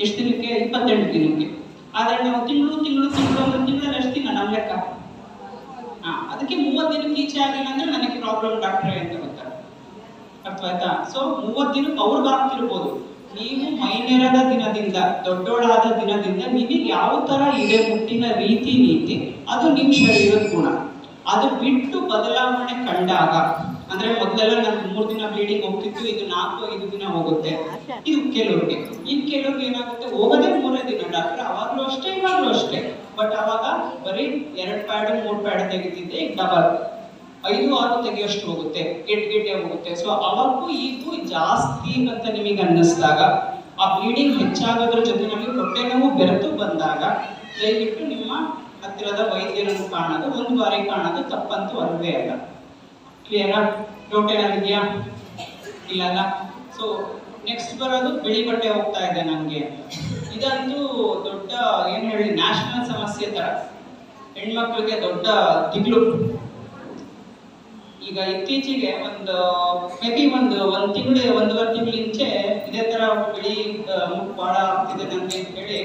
ಎಷ್ಟು ದಿನಕ್ಕೆ? 28 ದಿನಕ್ಕೆ. ಆದ್ರೆ ನಾವು ತಿಂಗಳು ಒಂದು ತಿಂಗಳಲ್ಲಿ ಎಷ್ಟು ದಿನ ನಮ್ಮ ಲೆಕ್ಕ? ಅದಕ್ಕೆ 30 ದಿನಕ್ಕೆ ಈಚೆ ಆಗಿಲ್ಲ ಅಂದ್ರೆ ನನಗೆ ಪ್ರಾಬ್ಲಮ್ ಡಾಕ್ಟ್ರೇ ಅಂತ ಗೊತ್ತಾರೆ. ಅರ್ಥ ಆಯ್ತಾ? ಸೊ 30 ದಿನಕ್ಕೆ ಅವ್ರಿಗೆ ಆಗ್ತಿರ್ಬೋದು. ನೀವು ಮೈನೆರದ ದಿನದಿಂದ ದೊಡ್ಡೋಳಾದ ದಿನದಿಂದ ನಿಮಗೆ ಯಾವ ತರ ಇದೆ ಮುಟ್ಟಿನ ರೀತಿ ನೀತಿ, ಅದು ನಿಮ್ಮ ಶರೀರದ ಗುಣ. ಅದು ಬಿಟ್ಟು ಬದಲಾವಣೆ ಕಂಡಾಗ, ಅಂದ್ರೆ ಮೊದಲೆಲ್ಲ ನನ್ಗೆ 3 ದಿನ ಬ್ಲೀಡಿಂಗ್ ಹೋಗ್ತಿತ್ತು, ಇದು 4-5 ದಿನ ಹೋಗುತ್ತೆ. ಇದು ಕೆಲವ್ರಿಗೆ. ಇನ್ ಕೆಲವ್ರಿಗೆ ಏನಾಗುತ್ತೆ, ಹೋಗೋದೇ 3 ದಿನ. ಡಾಕ್ಟರ್ ಅವಾಗ್ಲೂ ಅಷ್ಟೇ ಇವಾಗ್ಲೂ ಅಷ್ಟೇ. ಬಟ್ ಅವಾಗ ಬರೀ 2 ಪ್ಯಾಡ್ 3 ಪ್ಯಾಡ್ ತೆಗಿತಿದ್ದೆ, ಡಬಲ್ 5-6 ತೆಗಿಯೋಷ್ಟು ಹೋಗುತ್ತೆ, ಗೆಡ್ಡೆ ಹೋಗುತ್ತೆ. ಸೊ ಅವಾಗೂ ಈಗೂ ಜಾಸ್ತಿ ಅಂತ ನಿಮಗೆ ಅನ್ನಿಸ್ದಾಗ, ಆ ಬ್ಲೀಡಿಂಗ್ ಹೆಚ್ಚಾಗೋದ್ರ ಜೊತೆನಲ್ಲಿ ಹೊಟ್ಟೆ ನೋವು ಬೆರೆತು ಬಂದಾಗ ದಯವಿಟ್ಟು ನಿಮ್ಮ ಹತ್ತಿರದ ವೈದ್ಯರನ್ನು ಕಾಣೋದು, ಒಂದು ಬಾರಿ ಕಾಣೋದು ತಪ್ಪಂತೂ ಅಲ್ವೇ ಅಲ್ಲ. ಕ್ಲಿಯರಾ? ಡೌಟ್ ಏನಾಗಿದೆಯಾ? ಇಲ್ಲ. ಸೊ ನೆಕ್ಸ್ಟ್ ಬರೋದು ಬಿಳಿ ಬಟ್ಟೆ ಹೋಗ್ತಾ ಇದೆ ನನಗೆ. ಇದಂತೂ ದೊಡ್ಡ ಏನ್ ಹೇಳಿ ನ್ಯಾಷನಲ್ ಸಮಸ್ಯೆ ತರ, ಹೆಣ್ಮಕ್ಳಿಗೆ ದೊಡ್ಡ ದಿಗ್ಲು. ಈಗ ಇತ್ತೀಚೆಗೆ ಮೇ ಬಿ ಒಂದು ತಿಂಗಳು 1.5 ತಿಂಗಳ ಮುಂಚೆ ಇದೇ ತರ ಬಿಳಿ ಮುಖ ಬಹಳ ಆಗ್ತಿದೆ ನನಗೆ ಅಂತ ಹೇಳಿ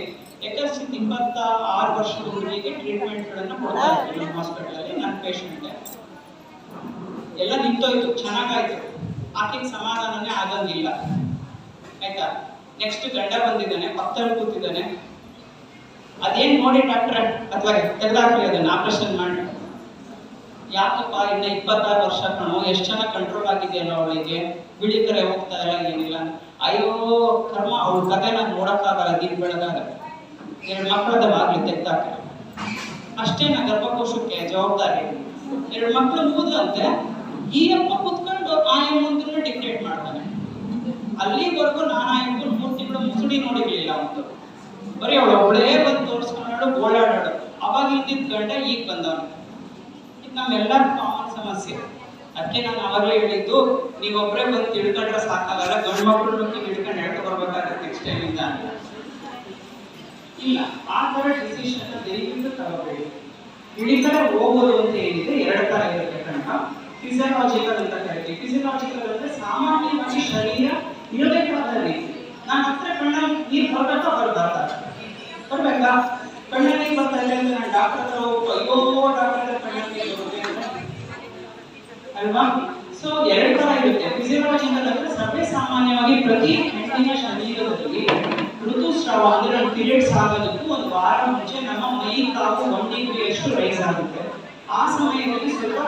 ಯಾಕಂದ್ರೆ 26 ವರ್ಷದ ಹುಡುಗಿಗೆ ಟ್ರೀಟ್ಮೆಂಟ್ಗಳನ್ನು ಕೊಡ್ತಾ ಇರ್ತೀವಿ ನಮ್ಮ ಹಾಸ್ಪಿಟಲಲ್ಲಿ. ನನ್ನ ಪೇಷಂಟ್ಗೆ ಎಲ್ಲ ನಿಂತೋಯ್ತು, ಚೆನ್ನಾಗಾಯ್ತು, ಆಕೆಗೆ ಸಮಾಧಾನನೇ ಆಗಂಗಿಲ್ಲ. ಆಯ್ತಾ? ನೆಕ್ಸ್ಟ್ ಗಂಡ ಬಂದಿದ್ದಾನೆ, ಪಕ್ಕದಲ್ಲಿ ಕೂತಿದ್ದಾನೆ. ಅದೇನ್ ನೋಡಿ ಡಾಕ್ಟ್ರೆ ಅಥವಾ ತೆಗೆದಾಕ್ರಿ ಅದನ್ನ ಆಪರೇಷನ್ ಮಾಡಿ. ಯಾಕಪ್ಪ ಇನ್ನ 26 ವರ್ಷ ಕಣೋ, ಎಷ್ಟು ಚೆನ್ನಾಗಿ ಕಂಟ್ರೋಲ್ ಆಗಿದೆಯಲ್ಲ ಅವಳಿಗೆ, ಬಿಳಿ ಕರೆ ಹೋಗ್ತಾ ಇಲ್ಲ, ಏನಿಲ್ಲ. ಅಯ್ಯೋ ಕರ್ಮ, ಅವಳ ಕತೆ ನಾನು ನೋಡಕ್ಕಾಗಲ್ಲ, ದಿನ ಬೆಳಗಾಗ 2 ಮಕ್ಕಳದವಾಗ್ಲಿ ತೆಗ್ದಾಕ್ರಿ. ಅಷ್ಟೇನ ಗರ್ಭಕೋಶಕ್ಕೆ ಜವಾಬ್ದಾರಿ. 2 ಮಕ್ಕಳು ಮುಗಿದಂತೆ ಈ ಅಪ್ಪ ಕುತ್ಕೊಂಡು ಆ ಎಮ್ಮಂದನ್ನ ಡಿಕ್ಟೇಟ್ ಮಾಡ್ತಾನೆ. ಅಲ್ಲಿವರೆಗೂ ನಾನು ಆ ಎಮ್ಮನ 3 ತಿಂಗಳು ಮುಸುಡಿ ನೋಡಿರ್ಲಿಲ್ಲ. ಅವತ್ತು ಬರೀ ಅವಳು ಒಬ್ಬಳೇ ಬಂದು ತೋರಿಸ್ಕೊಂಡಾಡು, ಓಡಾಡಾಡು. ಅವಾಗ ಇದ್ದಿದ್ದ ಗಂಡ ಈಗ ಬಂದವನು. ಇದು ನಮ್ಮೆಲ್ಲರ ಕಾಮನ್ ಸಮಸ್ಯೆ. ಅದಕ್ಕೆ ನಾನು ಅವಾಗಲೇ ಹೇಳಿದ್ದು, ನೀವೊಬ್ಬರೇ ಬಂದು ತಿಳ್ಕೊಂಡ್ರೆ ಸಾಕಾಗಲ್ಲ, ಗಂಡು ಮಕ್ಕಳು ಹಿಡ್ಕೊಂಡು ಹೇಳ್ಕೊ ಬರ್ಬೇಕಾಗತ್ತೆ ನೆಕ್ಸ್ಟ್ ಟೈಮ್ ಇಂದ. ಇಲ್ಲ, ಆ ತರ ಡಿಸಿಷನ್ ದಯವಿಟ್ಟು ತಗೋಬೇಡಿ. ಇಡೀ ತರ ಹೋಗೋದು ಅಂತ ಏನಿದೆ 2 ತರ ಇರುತ್ತೆ ಕಣ್ಣ. ಫಿಸಿಯಾಲಜಿಕಲ್ ಅಂತ ಕರಿತೀವಿ. ಫಿಸಿಯಾಲಜಿಕಲ್ ಅಂದ್ರೆ ಸಾಮಾನ್ಯವಾಗಿ ಶರೀರ ಇರಬೇಕಾದ ರೀತಿ. ನಾನು ಹತ್ರ ಕಣ್ಣಲ್ಲಿ ನೀರು ಬರ್ಬೇಕಾ ಬರ್ಬೇಕಾ? ಕಣ್ಣಲ್ಲಿ ನೀರು ಬರ್ತಾ ಇಲ್ಲ ಅಂತ ನಾನು ಡಾಕ್ಟರ್ ಹತ್ರ ಹೋಗ್ಬೇಕು, ಅಯ್ಯೋ ಡಾಕ್ಟರ್ ಕಣ್ಣಲ್ಲಿ ನೀರು ಬರುತ್ತೆ ಅಲ್ವಾ? ಸೊ 2 ತರ ಇರುತ್ತೆ. ಫಿಸಿಯಾಲಜಿಕಲ್ ಅಂದ್ರೆ ಸರ್ವೇ ಸಾಮಾನ್ಯವಾಗಿ ಪ್ರತಿ ಹೆಣ್ಣಿನ ಶರೀರದಲ್ಲಿ ಋತುಸ್ರಾವ ಅಂದ್ರೆ ಪೀರಿಯಡ್ಸ್ ಆಗೋದಕ್ಕೂ 1 ವಾರ ಮುಂಚೆ ನಮ್ಮ ಮೈ ಕಾವು 1 ಡಿಗ್ರಿಯಷ್ಟು ರೈಸ್ ಆಗುತ್ತೆ. ಆ ಸಮಯದಲ್ಲಿ ಸ್ವಲ್ಪ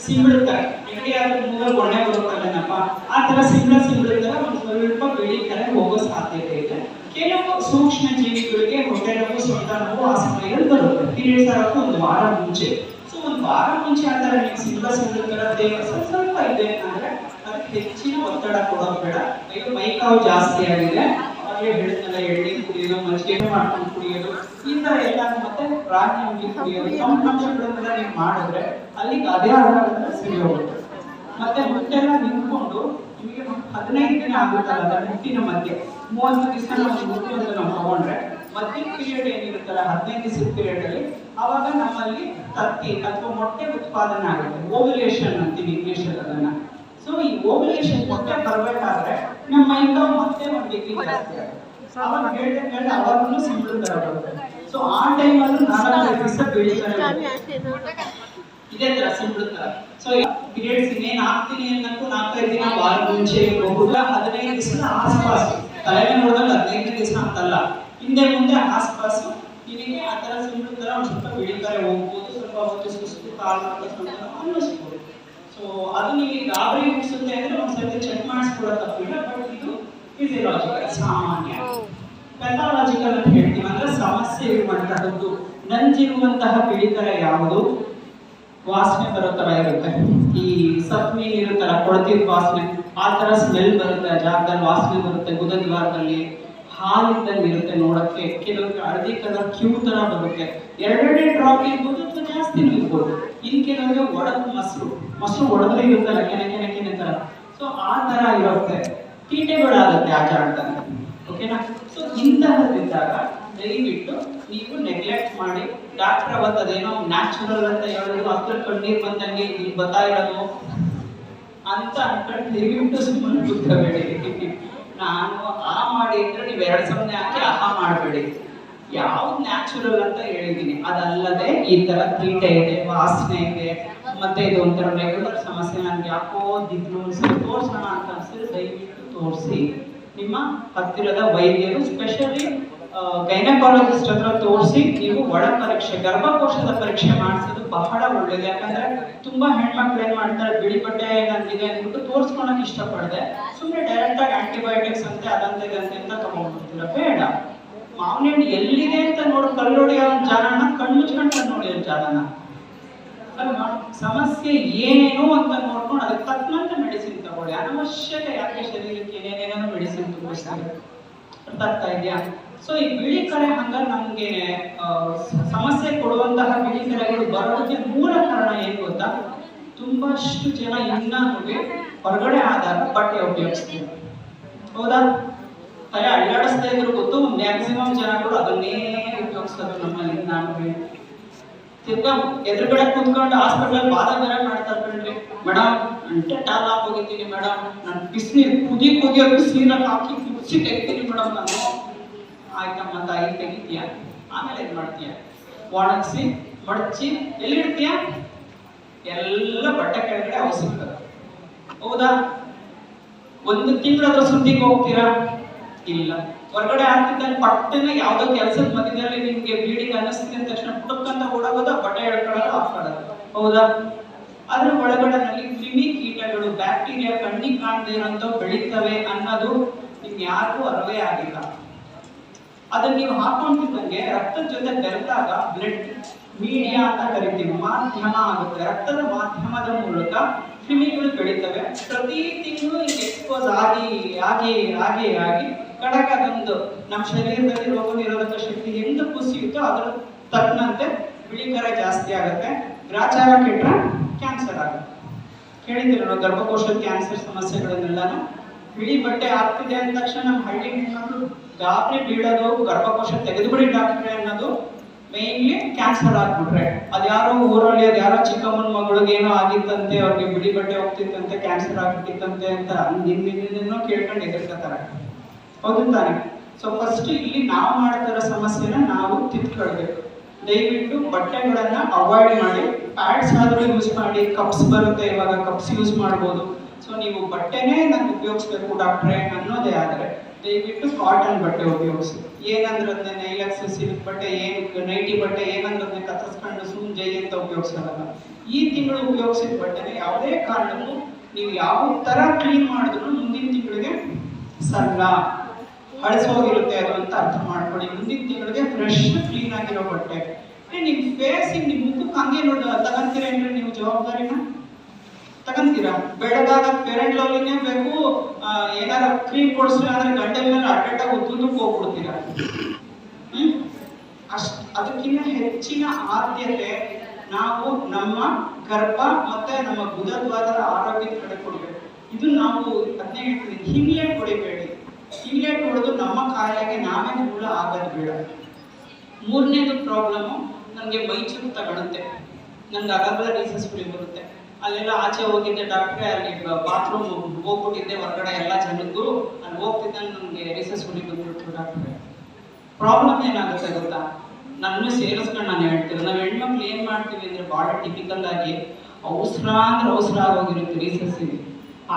ಸಿಂಬಳುತ್ತಾರೆ, ನೆಗಡಿಯಾದ ಮೂಗಲ್ಲಿ ಒಣೆ ಬರುತ್ತಲ್ಲನಪ್ಪ, ಆ ತರ ಸಿಂಬಳುತ್ತಾರೆ, ಒಂದು ಸ್ವಲ್ಪ ಬಿಳಿ ಕರೆ ಹೋಗೋ ಸಾಧ್ಯತೆ ಇದೆ. ಕೆಲವು ಸೂಕ್ಷ್ಮ ಜೀವಿಗಳಿಗೆ ಹೊಟ್ಟೆ ನೋವು, ಸೊಂಟ ನೋವು ಆ ಸಮಯದಲ್ಲಿ ಬರುತ್ತೆ. ಪೀರಿಯಡ್ಸ್ ಆಗೋಕ್ಕೂ 1 ವಾರ ಮುಂಚೆ. ಸೊ 1 ವಾರ ಮುಂಚೆ ಆ ತರ ನೀವು ಸಿಂಬಳ ದೇಹ ಸ್ವಲ್ಪ ಇದೆ ಅಂದ್ರೆ ಅದಕ್ಕೆ ಹೆಚ್ಚಿನ ಒತ್ತಡ ಕೊಡೋದು ಬೇಡ. ಈಗ ಮೈ ಕಾವು ಜಾಸ್ತಿ ಆಗಿದೆ, ಹೇಳಿದ್ನಲ್ಲ, ಎಣ್ಣೆ ಕುಡಿಯೋದು, ಮಜ್ಜಿಗೆ ಮಾಡ್ಕೊಂಡು ಕುಡಿಯೋದು, ಈ ತರ ಎಲ್ಲ ಮತ್ತೆ ರಾಗಿ ಅಂಗಿ ಕುಡಿಯೋದು, ಅಂಶಗಳನ್ನೆಲ್ಲ ನೀವು ಮಾಡಿದ್ರೆ ಅಲ್ಲಿಗೆ ಅದೇ ಆಗೋದ್ರೆ ಸರಿ ಹೋಗುತ್ತೆ. ಮತ್ತೆ ಮುಟ್ಟೆಲ್ಲ ನಿಂತ್ಕೊಂಡು ನಿಮಗೆ 15 ದಿನ ಆಗುತ್ತಲ್ಲ ಮುಟ್ಟಿನ ಮಧ್ಯೆ 30 ದಿವಸ ನಾವು ಮುಟ್ಟು ಅಂತ ನಾವು ತಗೊಂಡ್ರೆ ಮಧ್ಯ ಪೀರಿಯಡ್ ಏನಿರುತ್ತಲ್ಲ 15 ದಿವಸದ ಪೀರಿಯಡ್ ಅಲ್ಲಿ ಅವಾಗ ನಮ್ಮಲ್ಲಿ ತತ್ತಿ ಅಥವಾ ಮೊಟ್ಟೆ ಉತ್ಪಾದನೆ ಆಗುತ್ತೆ. ಓವ್ಯುಲೇಷನ್ ಅಂತೀವಿ ಇಂಗ್ಲಿಷ್ ಅಲ್ಲಿ ಅದನ್ನ. ಸೊ ಈ ಓವ್ಯುಲೇಷನ್ ಮೊಟ್ಟೆ ಬರ್ಬೇಕಾದ್ರೆ ನಮ್ಮ ಮೈಂಡ್ ಮತ್ತೆ 1 ಡಿಗ್ರಿ ಜಾಸ್ತಿ ಆಗುತ್ತೆ. ಅವಾಗ ಹೇಳ್ದೆ ಅವಾಗಲೂ ಸಿಂಪಲ್ ತರ ಬರುತ್ತೆ. ಸೊ ಆ ಟೈಮಲ್ಲೂ 4 ದಿವಸ ಬೆಳೀತಾರೆ ಇದೇ ತರ ಸಿಂಪಲ್ ತರ. ಸೊ ಪೀರಿಯಡ್ಸ್ ಇನ್ನೇನು ಆಗ್ತೀನಿ ಅನ್ನಕ್ಕೂ 4-5 ದಿನ ವಾರ ಮುಂಚೆ ಇರಬಹುದು, 15 ದಿವಸದ ಆಸ್ಪಾಸು. ತಲೆಗೆ ನೋಡಿದಾಗ 15 ದಿವಸ ಅಂತಲ್ಲ, ಹಿಂದೆ ಮುಂದೆ ಆಸ್ಪಾಸು ನಿನಗೆ ಆ ತರ ಸಿಂಪಲ್ ತರ ಒಂದು ಸ್ವಲ್ಪ ಬೆಳೀತಾರೆ ಹೋಗ್ಬೋದು. ಸ್ವಲ್ಪ ಹೊತ್ತು ಸುಸ್ತು ಕಾಲು ಅನ್ನಿಸ್ಬೋದು. ಸೊ ಅದು ನಿಮಗೆ ಗಾಬರಿ ಮುಗಿಸುತ್ತೆ ಅಂದ್ರೆ ಒಂದ್ಸತಿ ಚೆಕ್ ಮಾಡಿಸ್ಕೊಳ್ಳೋ ತಪ್ಪಿಲ್ಲ. ಬಟ್ ಇದು ಫಿಸಿಯಲಾಜಿಕಲ್, ಸಾಮಾನ್ಯ. ಪೆಥಾಲಜಿಕಲ್ ಅಂತ ಹೇಳ್ತೀವಿ, ಅಂದ್ರೆ ಸಮಸ್ಯೆ ಇರುವಂತಹದ್ದು. ನಂಜಿರುವಂತಹ ಬಿಳಿಕರ ಯಾವುದು? ವಾಸನೆ ಬರೋ ತರ ಇರುತ್ತೆ. ಈ ಸತ್ ಮೀನ್ ಇರುತ್ತಲ್ಲ, ಕೊಳತಿದ ವಾಸನೆ, ಆ ತರ ಸ್ಮೆಲ್ ಬರುತ್ತೆ. ಆ ಜಾಗದಲ್ಲಿ ವಾಸನೆ ಬರುತ್ತೆ. ಗುದದ್ವಾರದಲ್ಲಿ ಹಾಲಿದ್ದಂಗೆ ಇರುತ್ತೆ ನೋಡಕ್ಕೆ. ಕೆಲವ್ರಿಗೆ ಹಳದಿ ಕಲರ್ ಕ್ಯೂ ತರ ಬರುತ್ತೆ. 2 ಡ್ರಾಪ್ ಇರ್ಬೋದು ಅಥವಾ ಜಾಸ್ತಿನೂ ಇರ್ಬೋದು. ಇನ್ ಕೆಲವರಿಗೆ ಒಡದು ಮೊಸರು ಒಡದ್ರೆ ಇರುತ್ತಲ್ಲ, ಕೆನೆ ತರ. ಸೊ ಆ ತರ ಇರುತ್ತೆ. ಕೀಟೆಗಳಾಗುತ್ತೆ ಆ ಜಾಗದಲ್ಲಿ. ಓಕೆನಾ? ಸೊ ಇಂತಹದ್ದಿದ್ದಾಗ ದಯವಿಟ್ಟು ನೀವು ನೆಗ್ಲೆಕ್ಟ್ ಮಾಡಿ. ಡಾಕ್ಟರ್ ಅವತ್ತು ಅದೇನೋ ನ್ಯಾಚುರಲ್ ಅಂತ ಹೇಳೋದು, ಅದ್ರ ಕಣ್ಣೀರ್ ಬಂದಂಗೆ ಇಲ್ಲಿ ಬರ್ತಾ ಇರೋದು ಅಂತ ಅನ್ಕೊಂಡು ದಯವಿಟ್ಟು ಸುಮ್ಮನೆ ಕೂತ್ಕೋಬೇಡಿ. ನಾನು ಆ ಮಾಡಿ ಅಂದ್ರೆ ನೀವು 2 ಸಮನೆ ಹಾಕಿ ಆಹಾ ಮಾಡಬೇಡಿ. ಯಾವ್ದು ನ್ಯಾಚುರಲ್ ಅಂತ ಹೇಳಿದೀನಿ ಅದಲ್ಲದೆ ಈ ತರ ಕೀಟೆ ಇದೆ, ವಾಸನೆ ಇದೆ, ಮತ್ತೆ ಇದು ಒಂಥರ ರೆಗ್ಯುಲರ್ ಸಮಸ್ಯೆ, ನನ್ಗೆ ಯಾಕೋ ದಿಗ್ಲು ಸರಿ ತೋರ್ಸೋಣ ಅಂತ ಅನ್ಸಿದ್ರೆ ದಯವಿಟ್ಟು ತೋರಿಸಿ. ನಿಮ್ಮ ಹತ್ತಿರದ ವೈದ್ಯರು, ಸ್ಪೆಷಲಿ ಗೈನಕಾಲಜಿಸ್ಟ್ ಹತ್ರ ತೋರಿಸಿ ನೀವು ಒಳ ಪರೀಕ್ಷೆ, ಗರ್ಭಕೋಶದ ಪರೀಕ್ಷೆ ಮಾಡಿಸೋದು ಬಹಳ ಒಳ್ಳೇದು. ಯಾಕಂದ್ರೆ ತುಂಬಾ ಹೆಣ್ಮಕ್ಳು ಏನ್ ಮಾಡ್ತಾರೆ, ಬಿಳಿ ಬಟ್ಟೆ ನಂದಿದೆ ಅಂದ್ಬಿಟ್ಟು ತೋರಿಸ್ಕೊಳಕ್ ಇಷ್ಟಪಡದೆ ಸುಮ್ಮನೆ ಡೈರೆಕ್ಟ್ ಆಗಿ ಆಂಟಿಬಯೋಟಿಕ್ಸ್ ಅಂತೆ ಅದಂತೆ ಇದಂತೆ ಅಂತ ತಗೊಂಡ್ಬಿಡ್ತೀರ. ಬೇಡ. ಮಾವಿನ ಹಣ್ಣು ಎಲ್ಲಿದೆ ಅಂತ ನೋಡಿ ಕಲ್ಲೊಡೆಯೋ ಜಾಗನ ಕಣ್ಮುಚ್ಕೊಂಡು ನೋಡಿರೋ ಜಾಗನ ಅಲ್ವಾ? ಸಮಸ್ಯೆ ಏನೇನು ಅಂತ ನೋಡ್ಕೊಂಡು ಅದಕ್ಕೆ ತಕ್ಕಂತೆ ಮೆಡಿಸಿನ್ ತಗೊಳ್ಳಿ. ಅನವಶ್ಯಕ ಯಾಕೆ ಶರೀರಕ್ಕೆ ಏನೇನೇನೋ ಮೆಡಿಸಿನ್ ತುಂಬಿಸ್ತಾರೆ. ಅರ್ಥ ಆಗ್ತಾ ಇದೆಯಾ? ಸೊ ಈ ಬಿಳಿ ಕರೆ ಹಂಗ ನಮ್ಗೆ ಸಮಸ್ಯೆ ಕೊಡುವಂತಹ ಬಿಳಿ ಕರೆಗಳು ಬರೋದಕ್ಕೆ ಮೂಲ ಕಾರಣ ಏನ್ ಗೊತ್ತಾ? ತುಂಬಷ್ಟು ಜನ ಇನ್ನೂ ಹೊರಗಡೆ ಆದಾಗ ಬಟ್ಟೆ ಉಪಯೋಗಿಸ್ತೀವಿ. ಹೌದಾ? ತಲೆ ಅಳ್ಳಾಡಿಸ್ತಾ ಇದ್ರು ಗೊತ್ತು, ಮ್ಯಾಕ್ಸಿಮಮ್ ಜನಗಳು ಅದನ್ನೇ ಉಪಯೋಗಿಸೋದು ನಮ್ಮಲ್ಲಿ. ನಾನು ತಿರ್ಗಾ ಎದುರುಗಡೆ ಕುತ್ಕೊಂಡು ಹಾಸ್ಪಿಟಲ್ ಬಾದ ಬೇರೆ ಮಾಡ್ತಾರೆ ಕಣ್ರಿ. ಮೇಡಮ್ ಅಂಟೆ ಟಾಲ್ ಹಾಕೋಗಿದ್ದೀನಿ ಮೇಡಮ್, ನಾನು ಬಿಸಿನೀರು ಕುದಿಯೋ ಬಿಸಿನೀರಲ್ಲಿ ಹಾಕಿ ಕುದಿಸಿ ತೆಗಿತೀನಿ ಮೇಡಮ್ ನಾನು. ಆಯ್ತಮ್ಮ ತಾಯಿ ತೆಗಿತೀಯ, ಆಮೇಲೆ ಏನ್ ಮಾಡ್ತೀಯ? ಒಣಗಿಸಿ ಮಡಚಿ ಎಲ್ಲಿಡ್ತೀಯ? ಎಲ್ಲ ಬಟ್ಟೆ ಕೆಳಗಡೆ ಅವು ಸಿಗ್ತದೆ. ಹೌದಾ? 1 ತಿಂಗಳಾದ್ರೂ ಸುದ್ದಿಗೆ ಹೋಗ್ತೀರಾ? ಇಲ್ಲ. ಹೊರಗಡೆ ಆಗ್ತಿದ್ದಲ್ಲಿ ಪಟ್ಟನೆ ಯಾವ್ದೋ ಕೆಲಸದ ಮಧ್ಯದಲ್ಲಿ ನಿಮ್ಗೆ ಬ್ಲೀಡಿಂಗ್ ಅನ್ನಿಸ್ತಿದೆ ಅಂದ ತಕ್ಷಣ ಪುಟ್ಟಕ್ಕಂತ ಓಡೋಗೋದ, ಬಟ್ಟೆ ಎಳ್ಕೊಳ್ಳೋದು, ಆಫ್ ಮಾಡೋದು. ಹೌದಾ? ಅದ್ರ ಒಳಗಡೆನಲ್ಲಿ ಕ್ರಿಮಿ ಕೀಟಗಳು, ಬ್ಯಾಕ್ಟೀರಿಯಾ ಕಣ್ಣಿಗೆ ಕಾಣದೇ ಇರೋಂಥವು ಬೆಳೀತವೆ ಅನ್ನೋದು ನಿಮ್ಗೆ ಯಾರಿಗೂ ಅರಿವೇ ಆಗಿಲ್ಲ. ಅದನ್ನ ನೀವು ಹಾಕೊಂತಿದ್ದಂಗೆ ರಕ್ತದ ಜೊತೆ ಬೆರೆತಾಗ ಬ್ಲಡ್ ಮೀಡಿಯಾ ಅಂತ ಕರಿತೀವಿ, ಮಾಧ್ಯಮ ಆಗುತ್ತೆ. ರಕ್ತದ ಮಾಧ್ಯಮದ ಮೂಲಕ ಕ್ರಿಮಿಗಳು ಬೆಳೀತವೆ. ಪ್ರತಿ ತಿಂಗಳು ಎಕ್ಸ್ಪೋಸ್ ಆಗಿ ಕಡೆಗೆ ಅದೊಂದು ನಮ್ಮ ಶರೀರದಲ್ಲಿ ರೋಗ ನಿರೋಧಕ ಶಕ್ತಿ ಎಂದು ಕುಸಿಯುತ್ತೋ ಅದ್ರ ತಕ್ಕಂತೆ ಬಿಳಿಕರೆ ಜಾಸ್ತಿ ಆಗುತ್ತೆ. ಗ್ರಾಚಾರ ಕೆಟ್ಟರೆ ಕ್ಯಾನ್ಸರ್ ಆಗುತ್ತೆ. ಕೇಳಿದ್ದೀರ ಗರ್ಭಕೋಶದ ಕ್ಯಾನ್ಸರ್ ಸಮಸ್ಯೆಗಳನ್ನೆಲ್ಲಾನು. ಬಿಳಿ ಬಟ್ಟೆ ಆಗ್ತಿದೆ ಅಂದ ತಕ್ಷಣ ನಮ್ಮ ಹಳ್ಳಿ ಹೆಣ್ಮಕ್ಳು ಗಾಬರಿ ಬೀಳೋದು, ಗರ್ಭಕೋಶ ತೆಗೆದುಬಿಡಿ ಡಾಕ್ಟ್ರೆ ಅನ್ನೋದು. ಮೇನ್ಲಿ ಕ್ಯಾನ್ಸರ್ ಆಗ್ಬಿಟ್ರೆ ಅದ್ಯಾರೋ ಊರಲ್ಲಿ ಅದ್ಯಾರೋ ಚಿಕ್ಕಮ್ಮನ ಮಗಳಿಗೆ ಏನೋ ಆಗಿತ್ತಂತೆ, ಅವ್ರಿಗೆ ಬಿಳಿ ಬಟ್ಟೆ ಹೋಗ್ತಿತ್ತಂತೆ, ಕ್ಯಾನ್ಸರ್ ಆಗ್ಬಿಟ್ಟಿತ್ತಂತೆ ಅಂತ ನಿನ್ನೇನೋ ಕೇಳ್ಕೊಂಡು ಎದುರ್ಕೊತಾರೆ. ಹೌದು ತಾನೆ? ಸೊ ಫಸ್ಟ್ ಇಲ್ಲಿ ನಾವು ಮಾಡ್ತಿರೋ ಸಮಸ್ಯೆನ ನಾವು ತಿದ್ಕೊಳ್ಬೇಕು. ದಯವಿಟ್ಟು ಬಟ್ಟೆಗಳನ್ನ ಅವಾಯ್ಡ್ ಮಾಡಿ. ಪ್ಯಾಡ್ಸ್ ಆದ್ರೂ ಯೂಸ್ ಮಾಡಿ. ಕಪ್ಸ್ ಬರುತ್ತೆ, ಇವಾಗ ಕಪ್ಸ್ ಯೂಸ್ ಮಾಡ್ಬೋದು. ಸೊ ನೀವು ಬಟ್ಟೆನೇ ನಾನು ಉಪಯೋಗಿಸ್ಬೇಕು ಡಾಕ್ಟ್ರೆ ಅನ್ನೋದೇ ಆದರೆ ದಯವಿಟ್ಟು ಕಾಟನ್ ಬಟ್ಟೆ ಉಪಯೋಗಿಸಿ. ಏನಂದ್ರೆ ಅದನ್ನ ನೈಲಾಕ್ಸ್ ಸಿಲ್ಕ್ ಬಟ್ಟೆ, ನೈಟಿ ಬಟ್ಟೆ ಏನಂದ್ರೆ ಅದನ್ನ ಕತ್ತರಿಸ್ಕೊಂಡು ಸುಮ್ ಜೈ ಅಂತ ಉಪಯೋಗಿಸೋದಲ್ಲ. ಈ ತಿಂಗಳು ಉಪಯೋಗಿಸಿದ ಬಟ್ಟೆನ ಯಾವುದೇ ಕಾರಣಕ್ಕೂ ನೀವು ಯಾವ ತರ ಕ್ಲೀನ್ ಮಾಡಿದ್ರು ಮುಂದಿನ ತಿಂಗಳಿಗೆ ಸಲ್ಲ ಹಳಸೋಗಿರುತ್ತೆ ಅದು ಅಂತ ಅರ್ಥ ಮಾಡ್ಕೊಳ್ಳಿ. ಮುಂದಿನ ತಿಂಗಳಿಗೆ ಫ್ರೆಶ್ ಕ್ಲೀನ್ ಆಗಿರೋ ಬಟ್ಟೆ. ನಿಮ್ ಫೇಸಿಗೆ ನಿಮ್ ಮುಖಕ್ಕೆ ಹಂಗೆ ತಗೊಂತೀರ ಅಂದ್ರೆ ನೀವು ಜವಾಬ್ದಾರಿನ ತಗೊಂತೀರಾ? ಬೆಳಗಾಗ ಫೇರ್ ಲವ್ಲಿನೇ ಬೇಕು, ಏನಾರ ಕ್ರೀಮ್ ಕೊಡಿಸ್ರಿ ಅಂದ್ರೆ ಗಂಟೆ ಮೇಲೆ ಅಡ್ಡಾಗಿ ಉದ್ದಕ್ಕೆ ಹೋಗ್ಬಿಡ್ತೀರಾ. ಅದಕ್ಕಿಂತ ಹೆಚ್ಚಿನ ಆದ್ಯತೆ ನಾವು ನಮ್ಮ ಗರ್ಭ ಮತ್ತೆ ನಮ್ಮ ಗುದದ್ವಾರದ ಆರೋಗ್ಯದ ಕಡೆ ಕೊಡ್ಬೇಕು. ಇದು ನಾವು ಅದನ್ನೇ ಹೇಳ್ತೀವಿ, ಹಿಂಗ್ಲೇಟ್ ಹೊಡಿಬೇಡಿ. ಹಿಂಗ್ಲೇಟ್ ಹೊಡೆದು ನಮ್ಮ ಕಾಯಿಲೆಗೆ ನಾವೇ ಮೂಲ ಆಗೋದು ಬೇಡ. ಮೂರನೇದು ಪ್ರಾಬ್ಲಮ್ಮು, ನನಗೆ ಮೈಚೂರು ತಗೊಳುತ್ತೆ, ನಂಗೆ ಆಗಾಗಲೇ ರೀಸಸ್ ಹುಳಿ ಬರುತ್ತೆ. ಅಲ್ಲೆಲ್ಲ ಆಚೆ ಹೋಗಿದ್ದೆ ಡಾಕ್ಟ್ರೆ, ಅಲ್ಲಿ ಬಾತ್ರೂಮ್ ಹೋಗ್ಬಿಟ್ಟಿದ್ದೆ ಹೊರಗಡೆ ಎಲ್ಲ ಜನದ್ದು, ಅಲ್ಲಿ ಹೋಗ್ತಿದ್ದೆ ನನಗೆ ರೀಸಸ್ ಹುಳಿ ಬಂದ್ಬಿಟ್ಟು ಡಾಕ್ಟ್ರೆ. ಪ್ರಾಬ್ಲಮ್ ಏನಾಗುತ್ತೆ ಗೊತ್ತಾ, ನನ್ನ ಸೇರಿಸ್ಕೊಂಡು ನಾನು ಹೇಳ್ತೀನಿ, ನಾವು ಹೆಣ್ಮಕ್ಳು ಏನು ಮಾಡ್ತೀವಿ ಅಂದರೆ ಭಾಳ ಟಿಪಿಕಲ್ ಆಗಿ ಅವಸರ ಅಂದ್ರೆ ಅವಸರ ಆಗೋಗಿರುತ್ತೆ ರೀಸಸ್ಸಿಗೆ.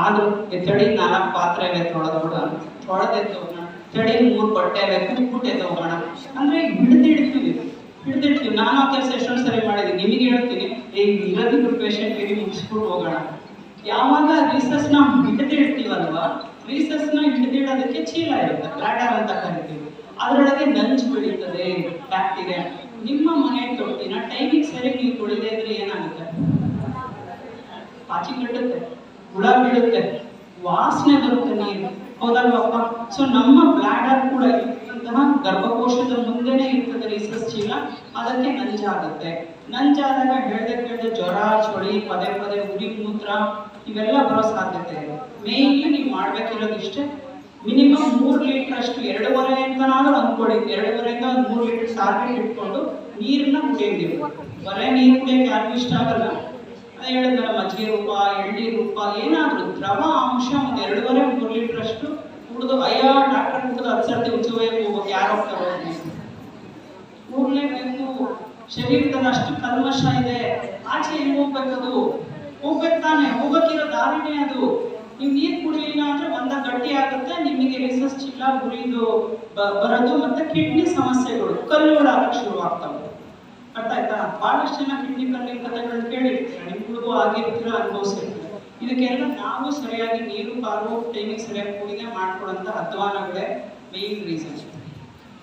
ಆದರೂ ತಡಿ 4 ಪಾತ್ರೆ ಬೇಕು ತೊಳೆದೆತ್ತೋಗೋಣ, ತಡಿ 3 ಬಟ್ಟೆ ಬೇಕು ಉಟ್ಬಿಟ್ಟು ಎದ್ದೋಗೋಣ ಅಂದರೆ ಹಿಡ್ದಿಡ್ತೀವಿ. ನಾನು ಆ ಕೆಲಸ ಎಷ್ಟೊಂದು ಸರಿ ಮಾಡಿದ್ದೀನಿ, ನಿಮಗೆ ಹೇಳ್ತೀನಿ, ಈಗ ಇರೋದಿದ್ರು ಪೇಷಂಟಿಗೆ ಮುಗಿಸ್ಬಿಟ್ಟು ಹೋಗೋಣ. ಯಾವಾಗ ರೀಸಸ್ನ ಹಿಡಿದಿಡ್ತೀವಲ್ವ, ರೀಸಸ್ನ ಹಿಡಿದಿಡೋದಕ್ಕೆ ಚೀಲ ಇರುತ್ತೆ, ಬ್ಲಾಡರ್ ಅಂತ ಕರಿತೀವಿ. ಅದರೊಳಗೆ ನಂಜು ಬೆಳೀತದೆ ಬ್ಯಾಕ್ಟೀರಿಯಾ. ನಿಮ್ಮ ಮನೆ ತೊಟ್ಟಿನ ಟೈಮಿಗೆ ಸರಿ ನೀವು ತೊಳಿದೇ ಇದ್ರೆ ಏನಾಗುತ್ತೆ, ಪಾಚಿ ಕಟ್ಟುತ್ತೆ, ಹುಳ ಬೀಳುತ್ತೆ, ವಾಸನೆ ಬರುತ್ತೆ ನೀರು, ಹೌದಲ್ವಪ್ಪ? ಸೊ ನಮ್ಮ ಬ್ಲಾಡರ್ ಕೂಡ ಇಂತಹ ಗರ್ಭಕೋಶದ ಮುಂದೆನೇ ಇರ್ತದೆ ರೀಸಸ್ ಚೀಲ, ಅದಕ್ಕೆ ನಂಜಾಗುತ್ತೆ. ನಂಜಾದಾಗ ಹೇಳ್ದೆ ಜ್ವರ, ಚಳಿ, ಪದೇ ಉರಿ, ಮೂತ್ರ ಇವೆಲ್ಲ ಬರೋ ಸಾಧ್ಯತೆ ಇದೆ. ಮೇಯ್ನ್ಲಿ ನೀವು ಮಾಡ್ಬೇಕಿರೋದು ಇಷ್ಟೇ, ಮಿನಿಮಮ್ 3 ಲೀಟರ್ ಅಷ್ಟು, 2.5 ಅಂತನಾದ್ರೂ ಅಂದ್ಕೊಳ್ಳಿ, 2.5ರಿಂದ 3 ಲೀಟರ್ ಟಾರ್ಗೆಟ್ ಇಟ್ಕೊಂಡು ನೀರನ್ನ ಕುಡಿಯೋದಿಲ್ಲ. ಬರೇ ನೀರು ಕುಡಿಯೋಕೆ ಯಾರಿಗೂ ಇಷ್ಟ ಆಗಲ್ಲ. ಅದೇ ಹೇಳಿದ್ನಲ್ಲ, ಮಜ್ಜಿಗೆ ರೂಪ, ಎಳ್ನೀರು ರೂಪ, ಏನಾದರೂ ದ್ರವ ಅಂಶ ಒಂದು 2.5-3 ಲೀಟರ್ ಅಷ್ಟು ಕುಡಿದು ಅಯ್ಯೋ ಡಾಕ್ಟರ್ ಕುಡಿದು 10 ಸರ್ತಿ ಉಚ್ಚುವೆ ಹೋಗೋಕೆ ಯಾರು ಹೋಗ್ತಾರೋ, ಕೂಡಲೇಬೇಕು. ಶರೀರದಲ್ಲಿ ಅಷ್ಟು ಕಲ್ಮಶ ಇದೆ, ಆಚೆ ಹೆಂಗೆ ಹೋಗ್ಬೇಕದು? ಹೋಗ್ಬೇಕು ತಾನೆ, ಹೋಗಕ್ಕಿರೋ ದಾರಿನೇ ಅದು. ನೀವು ನೀರು ಕುಡಿಲಿಲ್ಲ ಅಂದ್ರೆ ಒಂದ ಗಟ್ಟಿ ಆಗುತ್ತೆ, ನಿಮಗೆ ರೀಸಸ್ ಚೀಲ, ಉರಿದು ಬರೋದು, ಮತ್ತೆ ಕಿಡ್ನಿ ಸಮಸ್ಯೆಗಳು, ಕಲ್ಲುಗಳು ಆಗಕ್ಕೆ ಶುರು ಆಗ್ತವೆ. ಅರ್ಥ ಆಯ್ತಾ? ಬಹಳಷ್ಟು ಜನ ಕಿಡ್ನಿ ಕಲ್ಲಿನ ಕಥೆಗಳು ಕೇಳಿರ್ತೀರ, ನಿಮ್ಗಳಿಗೂ ಆಗಿರ್ತೀರ, ಅನುಭವಿಸಿರ್ತೀರ. ಇದಕ್ಕೆಲ್ಲ ನಾವು ಸರಿಯಾಗಿ ನೀರು ಕಾಲು ಟೈಮಿಗೆ ಸರಿಯಾಗಿ ಕುಡಿದೇ ಮಾಡ್ಕೊಡಂತ ಅಧ್ವಾನಗಳೇ ಮೇನ್ ರೀಸನ್.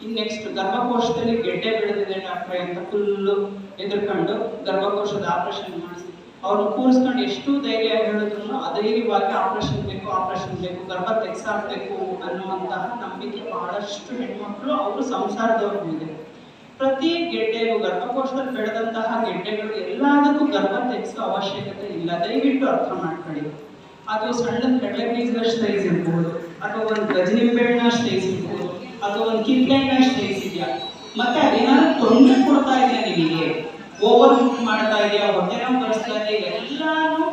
ಇನ್ನು ನೆಕ್ಸ್ಟ್, ಗರ್ಭಕೋಶದಲ್ಲಿ ಗೆಡ್ಡೆ ಬೆಳೆದಿದೆ ಡಾಕ್ಟ್ರೆ ಅಂತ ಫುಲ್ಲು ಎದುರ್ಕೊಂಡು ಗರ್ಭಕೋಶದ ಆಪರೇಷನ್ ಮಾಡಿಸಿ ಅವ್ರನ್ನ ಕೂರಿಸ್ಕೊಂಡು ಎಷ್ಟು ಧೈರ್ಯ ಹೇಳಿದ್ರು ಅಧೈರ್ಯವಾಗಿ ಆಪರೇಷನ್ ಬೇಕು, ಗರ್ಭ ತೆಗೆಸಾಕ್ಬೇಕು ಅನ್ನುವಂತಹ ನಂಬಿಕೆ ಬಹಳಷ್ಟು ಹೆಣ್ಮಕ್ಳು ಅವರು ಸಂಸಾರದವ್ರಿಗೂ ಇದೆ. ಪ್ರತಿ ಗೆಡ್ಡೆಗೂ, ಗರ್ಭಕೋಶದಲ್ಲಿ ಬೆಳೆದಂತಹ ಗೆಡ್ಡೆಗಳು ಎಲ್ಲದಕ್ಕೂ ಗರ್ಭ ತೆಗೆಸೋ ಅವಶ್ಯಕತೆ ಇಲ್ಲ, ದಯವಿಟ್ಟು ಅರ್ಥ ಮಾಡ್ಕೊಳ್ಳಿ. ಅದು ಸಣ್ಣ ಕಡಲೆ ಬೀಜದಷ್ಟು ಸೈಜ್ ಇರ್ಬೋದು, ಅಥವಾ ಒಂದು ಗಜನಿಂಬೆಹಣ್ಣ ಸೈಜ್ ಇರ್ಬೋದು, ಅಥವಾ ಒಂದು ಕಿತ್ಲೆಹಣ್ಣ ಸೈಜ್ ಇದೆಯಾ, ಮತ್ತೆ ಅದೇನಾದ್ರೂ ತೊಂದರೆ ಕೊಡ್ತಾ ಇದೆಯಾ, ನಿಮಗೆ ಓವರ್ ಮಾಡ್ತಾ ಇದೆಯಾ, ಹೊಟ್ಟೆ ನೋವು ಬರೆಸ್ತಾ ಇದೆಯಾ, ಎಲ್ಲಾನು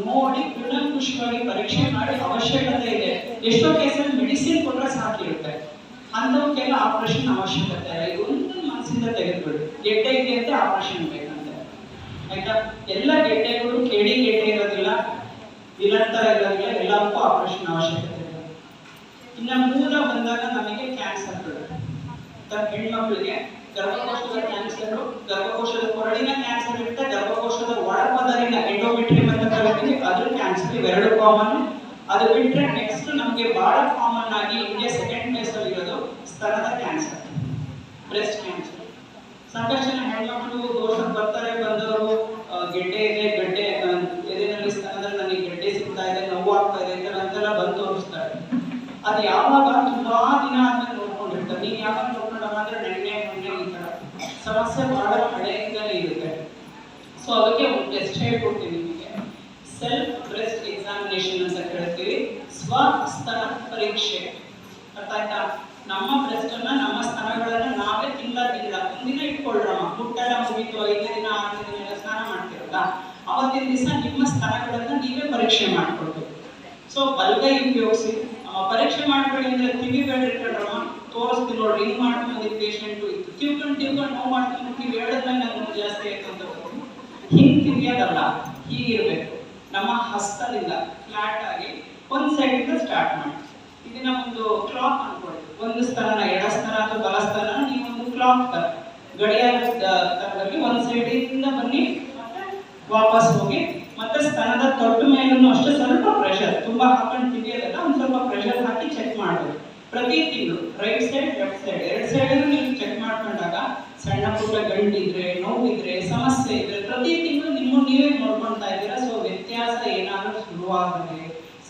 ನೋಡಿ ಕೂಲಂಕುಷವಾಗಿ ಪರೀಕ್ಷೆ ಮಾಡಿ ಅವಶ್ಯಕತೆ ಇದೆ. ಎಷ್ಟೋ ಕೇಸಲ್ಲಿ ಮೆಡಿಸಿನ್ ಕೊಟ್ಟರೆ ಸಾಕಿರುತ್ತೆ, ಅಂಥವಕ್ಕೆಲ್ಲ ಆಪರೇಷನ್ ಅವಶ್ಯಕತೆ ಇಲ್ಲ. ಇದೊಂದು ಮನಸ್ಸಿಂದ ತೆಗೆದುಬಿಡಿ, ಗೆಡ್ಡೆ ಇದೆ ಅಂತ ಆಪರೇಷನ್ ಬೇಕಂತೆ, ಆಯ್ತಾ? ಎಲ್ಲ ಗೆಡ್ಡೆಗಳು ಕೇಳಿ ಗೆಡ್ಡೆ ಇರೋದಿಲ್ಲ, ನಿರಂತರ ಇರೋದಿಲ್ಲ, ಎಲ್ಲಕ್ಕೂ ಆಪರೇಷನ್ ಅವಶ್ಯಕತೆ ಇದೆ. ಇನ್ನು ಮೂಲ ಬಂದಾಗ ನಮಗೆ ಕ್ಯಾನ್ಸರ್ಗಳು, ಹೆಣ್ಮಕ್ಳಿಗೆ ಗರ್ಭಕೋಶದ ಕ್ಯಾನ್ಸರು, ಗರ್ಭಕೋಶದ ಕೊರಳಿನ ಕ್ಯಾನ್ಸರ್ ಇರುತ್ತೆ, ಗರ್ಭಕೋಶದ ಒಳಪದರಿನ ಎಂಡೋಮೆಟ್ರಿಯಂ ಅಂತ ಕರಿತೀವಿ, ಅದ್ರ ಕ್ಯಾನ್ಸರ್, ಇವೆರಡು ಕಾಮನ್. ಅದು ಬಿಟ್ಟರೆ ನೆಕ್ಸ್ಟ್ ನಮಗೆ ಬಹಳ ಕಾಮನ್ ಆಗಿ ಇಂಡಿಯಾ ಸೆಕೆಂಡ್ ಪ್ಲೇಸ್ ಅಲ್ಲಿ ಇರೋದು ಸ್ತನದ ಕ್ಯಾನ್ಸರ್, ಬ್ರೆಸ್ಟ್ ಕ್ಯಾನ್ಸರ್. ಸಾಕಷ್ಟು ಜನ ಹೆಣ್ಮಕ್ಳು ದೋಷ ಬರ್ತಾರೆ, ಬಂದವರು ಗೆಡ್ಡೆ ಇದೆ, ಗಡ್ಡೆ ಎದೆನಲ್ಲಿ ಸ್ತನದಲ್ಲಿ ನನಗೆ ಗಡ್ಡೆ ಸಿಗ್ತಾ ಇದೆ, ನೋವು ಆಗ್ತಾ ಇದೆ ಅಂತೆಲ್ಲ ಬಂದು ತೋರಿಸ್ತಾರೆ. ಅದು ಯಾವಾಗ ತುಂಬಾ ದಿನ ಆದ್ಮೇಲೆ ನೋಡ್ಕೊಂಡಿರ್ತಾರೆ. ನೀವು ಯಾವಾಗ ನೋಡ್ಕೊಂಡಾಗ ಅಂದ್ರೆ ನೆನ್ನೆ ಮೊನ್ನೆ ಈ ತರ ಸಮಸ್ಯೆ ಬಹಳ ಹಳೆಯಿಂದಲೇ ಇರುತ್ತೆ. ಸೊ ಅದಕ್ಕೆ ಒಂದು ಟೆಸ್ಟ್ ಹೇಳ್ಕೊಡ್ತೀನಿ ನಿಮಗೆ, ಸೆಲ್ಫ್ ಬ್ರೆಸ್ಟ್ ಎಕ್ಸಾಮಿನೇಷನ್ ಅಂತ ಹೇಳ್ತೀವಿ, ಸ್ತನ ಪರೀಕ್ಷೆ. ಅರ್ಥ ಆಯ್ತಾ? ನಮ್ಮ ಬ್ರೆಸ್ಟ್ ಅನ್ನ, ನಮ್ಮ ಸ್ತನಗಳನ್ನ ನಾವೇ ತಿಂಗಳ ಒಂದಿನ ಇಟ್ಕೊಳ್ರಮ್ಮ, ಮುಟ್ಟೆಲ್ಲ ಮುಗಿತು 5 ದಿನ 6 ದಿನ ಎಲ್ಲ ಸ್ನಾನ ಮಾಡ್ತಿರಲ್ಲ, ಅವತ್ತಿನ ದಿವಸ ನಿಮ್ಮ ಸ್ತನಗಳನ್ನ ನೀವೇ ಪರೀಕ್ಷೆ ಮಾಡ್ಕೊಳ್ಬೇಕು. ಸೊ ಬಲ್ಗೈ ಉಪಯೋಗಿಸಿ ಪರೀಕ್ಷೆ ಮಾಡ್ಬೇಡಿ ಅಂದ್ರೆ ತಿವಿಬೇಡ್ರಿ ಕಣ್ರಮ್ಮ, ತೋರಿಸ್ತೀನಿ ನೋಡ್ರಿ, ಹಿಂಗ್ ಮಾಡ್ಕೊಂಡು ಪೇಷಂಟು ಇತ್ತು ತಿಳ್ಕೊಂಡು ನೋವು ಮಾಡ್ಕೊಂಡು ನೀವು ಹೇಳಿದ್ಮೇಲೆ ನಂಗೆ ಜಾಸ್ತಿ ಆಯ್ತು ಅಂತ ಹಿಂಗ್ ತಿವಿಯೋದಲ್ಲ, ಹೀಗಿರ್ಬೇಕು. ನಮ್ಮ ಹಸ್ತದಿಂದ ಫ್ಲಾಟ್ ಆಗಿ ಒಂದು ಸೈಡಿಂದ ಸ್ಟಾರ್ಟ್ ಮಾಡಿ, ಇದನ್ನ ಒಂದು ಕ್ಲಾಕ್ ಅನ್ಕೊಳ್ಳಿ. ಒಂದು ಸ್ತನ, ಎಡಸ್ತನ ಅಥವಾ ಬಲಸ್ತನ, ನೀವು ಒಂದು ಕ್ಲಾಕ್ ತರ ಗಡಿಯಾರದ ತರದಲ್ಲಿ ಒಂದು ಸೈಡಿಂದ ಬನ್ನಿ, ಮತ್ತೆ ವಾಪಸ್ ಹೋಗಿ, ಮತ್ತೆ ಸ್ತನದ ತೊಟ್ಟು ಮೇಲೂ ಅಷ್ಟೇ ಸ್ವಲ್ಪ ಪ್ರೆಷರ್, ತುಂಬಾ ಹಾಕೊಂಡು ತಿವಿಯೋದಲ್ಲ, ಒಂದು ಸ್ವಲ್ಪ ಪ್ರೆಷರ್ ಹಾಕಿ ಚೆಕ್ ಮಾಡಬೇಕು. ಪ್ರತಿ ತಿಂಗಳು right side left side 2 side ನೀವು ಚೆಕ್ ಮಾಡ್ಕೊಂಡಾಗ ಸಣ್ಣ ಪುಟ್ಟ ಗಂಟಿದ್ರೆ, ನೋವಿದ್ರೆ, ಸಮಸ್ಯೆ ಇದ್ರೆ ಪ್ರತಿ ತಿಂಗಳು ನೀವೇ ನೋಡ್ಕೊಳ್ತಾ ಇದ್ದೀರಾ. ಸೊ ವ್ಯತ್ಯಾಸ ಏನಾದರೂ ಶುರುವಾದರೆ,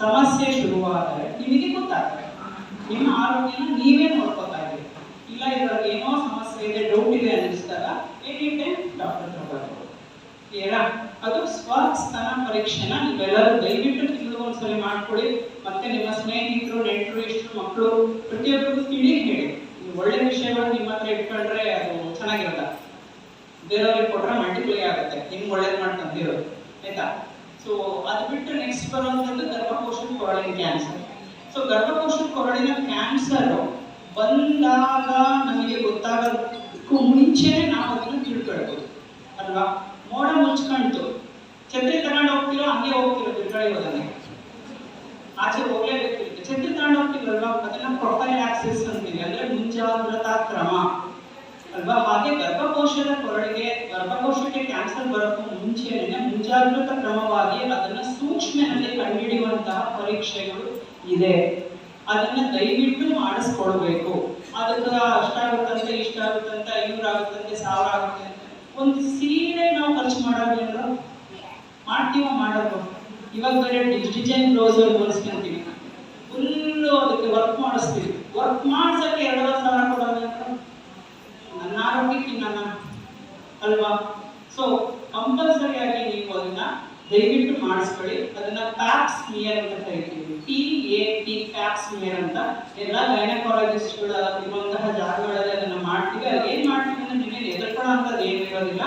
ಸಮಸ್ಯೆ ಶುರುವಾದರೆ ನಿಮಗೆ ಗೊತ್ತಾಗ್ತದೆ. ನಿಮ್ಮ ಆರೋಗ್ಯನ ನೀವೇ ನೋಡ್ಕೊತಾ ಇದ್ದೀರಿ. ಇಲ್ಲ ಇದ್ರಲ್ಲಿ ಏನೋ ಸಮಸ್ಯೆ ಇದೆ, ಡೌಟ್ ಇದೆ ಅನ್ನಿಸ್ದಾಗ ಎನಿ ಟೈಮ್ ಡಾಕ್ಟರ್ ತಗೋಬಹುದು. ಏರಾ ಅದು ಸ್ತನ ಪರೀಕ್ಷೆನ ನೀವೆಲ್ಲರೂ ದಯವಿಟ್ಟು ತಿಂಗಳು ಒಂದ್ಸಲಿ ಮಾಡ್ಕೊಳ್ಳಿ. ಮತ್ತೆ ನಿಮ್ಮ ಸ್ನೇಹಿತರು, ನೆಂಟರು, ಇಷ್ಟು ಮಕ್ಕಳು ಪ್ರತಿಯೊಬ್ಬರಿಗೂ ತಿಳಿ ಹೇಳಿ, ಒಳ್ಳೆ ವಿಷಯಗಳು ನಿಮ್ಮ ಹತ್ರ ಇಟ್ಕೊಂಡ್ರೆ ಅದು ಚೆನ್ನಾಗಿರಲ್ಲ, ಬೇರೆಯವ್ರಿಗೆ ಕೊಟ್ರೆ ಮಲ್ಟಿಪ್ಲೈ ಆಗುತ್ತೆ, ನಿಮ್ಗೆ ಒಳ್ಳೇದು ಮಾಡ್ಕೊಂತಿರೋದು, ಆಯ್ತಾ. ಸೊ ಅದು ಬಿಟ್ಟು ನೆಕ್ಸ್ಟ್ ಬರುವಂಥದ್ದು ಗರ್ಭಕೋಶದ ಕೊರಳಿನ ಕ್ಯಾನ್ಸರ್. ಸೊ ಗರ್ಭಕೋಶದ ಕೊರಳಿನ ಕ್ಯಾನ್ಸರ್ ಬಂದಾಗ ನಮಗೆ ಗೊತ್ತಾಗೋದಕ್ಕೂ ಮುಂಚೆನೆ ನಾವು ಅದನ್ನು ತಿಳ್ಕೊಳ್ಬೋದು ಅಲ್ವಾ. ಮೋಡ ಮುಚ್ಕೊಂತು, ಛತ್ರಿ ತಗೊಂಡು ಹೋಗ್ತಿರೋ ಹಂಗೆ ಹೋಗ್ತಿರೋ ಬಿರುಗಡೆ ಹೋದಂಗೆ, ಆಚೆ ಹೋಗ್ಲೇಬೇಕು. ಛತ್ರಿ ತಗೊಂಡು ಹೋಗ್ತಿರಲ್ವಾ, ಅದನ್ನ ಪ್ರೊಫೈಲ್ ಆಕ್ಸಿಸ್ ಅಂತೀವಿ, ಅಂದ್ರೆ ಮುಂಜಾಗ್ರತಾ ಕ್ರಮ ಅಲ್ವಾ. ಹಾಗೆ ಗರ್ಭಕೋಶದ ಕೊರಳಿಗೆ, ಗರ್ಭಕೋಶಕ್ಕೆ ಕ್ಯಾನ್ಸರ್ ಬರೋಕ್ಕೂ ಮುಂಚೆನೆ ಮುಂಜಾಗ್ರತಾ ಕ್ರಮವಾಗಿ ಅದನ್ನ ಸೂಕ್ಷ್ಮದಲ್ಲಿ ಕಂಡುಹಿಡಿಯುವಂತಹ ಪರೀಕ್ಷೆಗಳು ಇದೆ. ಅದನ್ನ ದಯವಿಟ್ಟು ಮಾಡಿಸ್ಕೊಳ್ಬೇಕು. ಅದಕ್ಕೆ ಅಷ್ಟಾಗುತ್ತಂತೆ, ಇಷ್ಟಾಗುತ್ತಂತೆ, 500 ಆಗುತ್ತಂತೆ, 1000 ಆಗುತ್ತೆ. ಒಂದು ಸೀರೆ ನಾವು ಖರ್ಚು ಮಾಡೋದೇನೋ ಮಾಡೋದು. ಇವಾಗ ಬೇರೆ ಡಿಸೈನ್ ಬ್ಲೌಸರ್ ಹೊಲಿಸ್ಕೊಂತೀವಿ, ಫುಲ್ಲು ಅದಕ್ಕೆ ವರ್ಕ್ ಮಾಡಿಸ್ತೀವಿ. ವರ್ಕ್ ಮಾಡ್ಸಕ್ಕೆ 2000 ಕೊಡೋದಂದ್ರೆ ನನ್ನ ಆರೋಗ್ಯಕ್ಕೆ ನನ್ನ ಅಲ್ವಾ. ಸೊ ಕಂಪಲ್ಸರಿ ಆಗಿ ನೀವು ಅದನ್ನ ದಯವಿಟ್ಟು ಮಾಡಿಸ್ಕೊಳ್ಳಿ. ಅದನ್ನ ಪ್ಯಾಪ್ ಸ್ಮಿಯರ್ ಅಂತ ಕರಿತೀವಿ, PAP ಪ್ಯಾಪ್ ಸ್ಮಿಯರ್ ಅಂತ. ಎಲ್ಲ ಗೈನಕಾಲಜಿಸ್ಟ್ಗಳ ಇರುವಂತಹ ಜಾಗಗಳಲ್ಲಿ ಅದನ್ನ ಮಾಡ್ತೀವಿ. ಅದು ಏನ್ ಮಾಡ್ತೀವಿ ಅಂದ್ರೆ ನಿಮಗೆ ಎದುರ್ಕೊಳ್ಳೋ ಅಂತದ್ದು ಏನು ಇರೋದಿಲ್ಲ.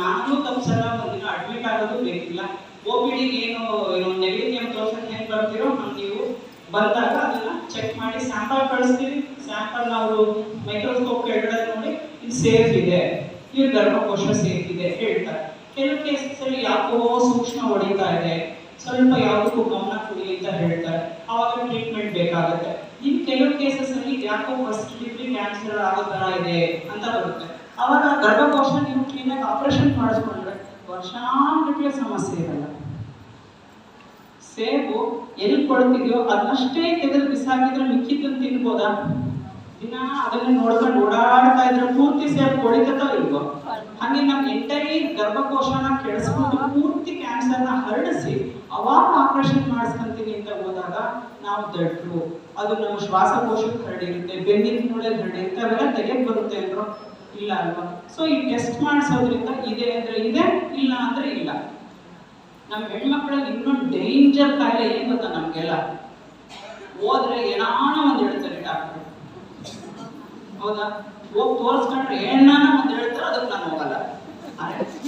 ನಾನು ತಪ್ಸಲ್ಲ, ಒಂದಿನ ಅಡ್ಮಿಟ್ ಆಗೋದು ಬೇಕಿಲ್ಲ. OPDಗೆ ಏನು ನೆಗಡಿ ಅಂತ ತೋರ್ಸಕ್ಕೆ ಹೆಂಗ್ ಬರ್ತೀರೋ ಹಂಗೆ ನೀವು ಬಂದಾಗ ಅದನ್ನ ಚೆಕ್ ಮಾಡಿ ಸ್ಯಾಂಪಲ್ ಕಳಿಸ್ತೀವಿ. ಸ್ಯಾಂಪಲ್ ನಾವು ಮೈಕ್ರೋಸ್ಕೋಪ್ ಕೆಳಗಡೆ ನೋಡಿ ಇದು ಸೇಫ್ ಇದೆ, ಇದು ಗರ್ಭಕೋಶ ಸೇಫ್ ಇದೆ ಹೇಳ್ತಾರೆ. ಕೆಲವು ಕೇಸಲ್ಲಿ ಯಾಕೋ ಸೂಕ್ಷ್ಮ ಹೊಡಿತಾ ಇದೆ, ಸ್ವಲ್ಪ ಯಾವುದಕ್ಕೂ ಗಮನ ಕೊಡಿ ಅಂತ ಹೇಳ್ತಾರೆ, ಆವಾಗ ಟ್ರೀಟ್ಮೆಂಟ್ ಬೇಕಾಗುತ್ತೆ. ಇನ್ನು ಕೆಲವು ಕೇಸಸ್ ಅಲ್ಲಿ ಯಾಕೋ ಫಸ್ಟ್ ಡಿಗ್ರಿ ಕ್ಯಾನ್ಸರ್ ಆಗೋ ತರ ಇದೆ ಅಂತ ಬರುತ್ತೆ. ಅವಾಗ ಗರ್ಭಕೋಶ ನೀವು ಕ್ಲೀನಾಗಿ ಆಪರೇಷನ್ ಮಾಡಿಸ್ಕೊಂಡ್ರೆ ವರ್ಷಾನುಗಟ್ಟಲೆ ಸಮಸ್ಯೆ ಇರಲ್ಲ. ಸೇಬು ಎಲ್ಲಿ ಕೊಡ್ತಿದ್ಯೋ ಅದನ್ನಷ್ಟೇ ತೆಗೆದು ಬಿಸಾಕಿದ್ರೆ ಮಿಕ್ಕಿದ್ದನ್ನು ತಿನ್ಬೋದಾ? ದಿನ ಅದನ್ನ ನೋಡ್ಕೊಂಡು ಓಡಾಡ್ತಾ ಇದ್ರೆ ಪೂರ್ತಿ ಸೇಬು ಕೊಳಿತೋ ಇಲ್ವೋ? ಹಾಗೆ ನಾವು ಎಂಟೈರ್ ಗರ್ಭಕೋಶನ ಕೆಡಿಸ್ಕೊಂಡು ಪೂರ್ತಿ ಕ್ಯಾನ್ಸರ್ನ ಹರಡಿಸಿ ಅವಾಗ ಆಪರೇಷನ್ ಮಾಡಿಸ್ಕೊಂತೀವಿ ಅಂತ ಹೋದಾಗ ನಾವು ದಡ್ರು. ಅದು ನಮ್ಮ ಶ್ವಾಸಕೋಶಕ್ಕೆ ಹರಡಿರುತ್ತೆ, ಬೆನ್ನಿನ ಮೂಳೆಗೆ ಹರಡಿರುತ್ತೆ, ಅವೆಲ್ಲ ತೆಗೆದು ಬರುತ್ತೆ ಅಂದ್ರು ಇಲ್ಲ ಅಲ್ವಾ. ಸೊ ಈ ಟೆಸ್ಟ್ ಮಾಡಿಸೋದ್ರಿಂದ ಇದೆ ಅಂದ್ರೆ ಇದೆ, ಇಲ್ಲ ಅಂದ್ರೆ ಇಲ್ಲ. ನಮ್ಮ ಹೆಣ್ಮಕ್ಳಲ್ಲಿ ಇನ್ನೊಂದು ಡೇಂಜರ್ ಕಾಯಿಲೆ ಏನ್ ಗೊತ್ತಾ ನಮ್ಗೆಲ್ಲ, ಹೋದ್ರೆ ಏನಾನ ಒಂದ್ ಹೇಳ್ತಾರೆ ಡಾಕ್ಟರ್, ಹೌದಾ? ಹೋಗಿ ತೋರಿಸ್ಕೊಂಡ್ರೆ ಏನಾನ ಒಂದ್ ಹೇಳ್ತಾರೆ, ಅದಕ್ಕೆ ನಾನು ಹೋಗಲ್ಲ.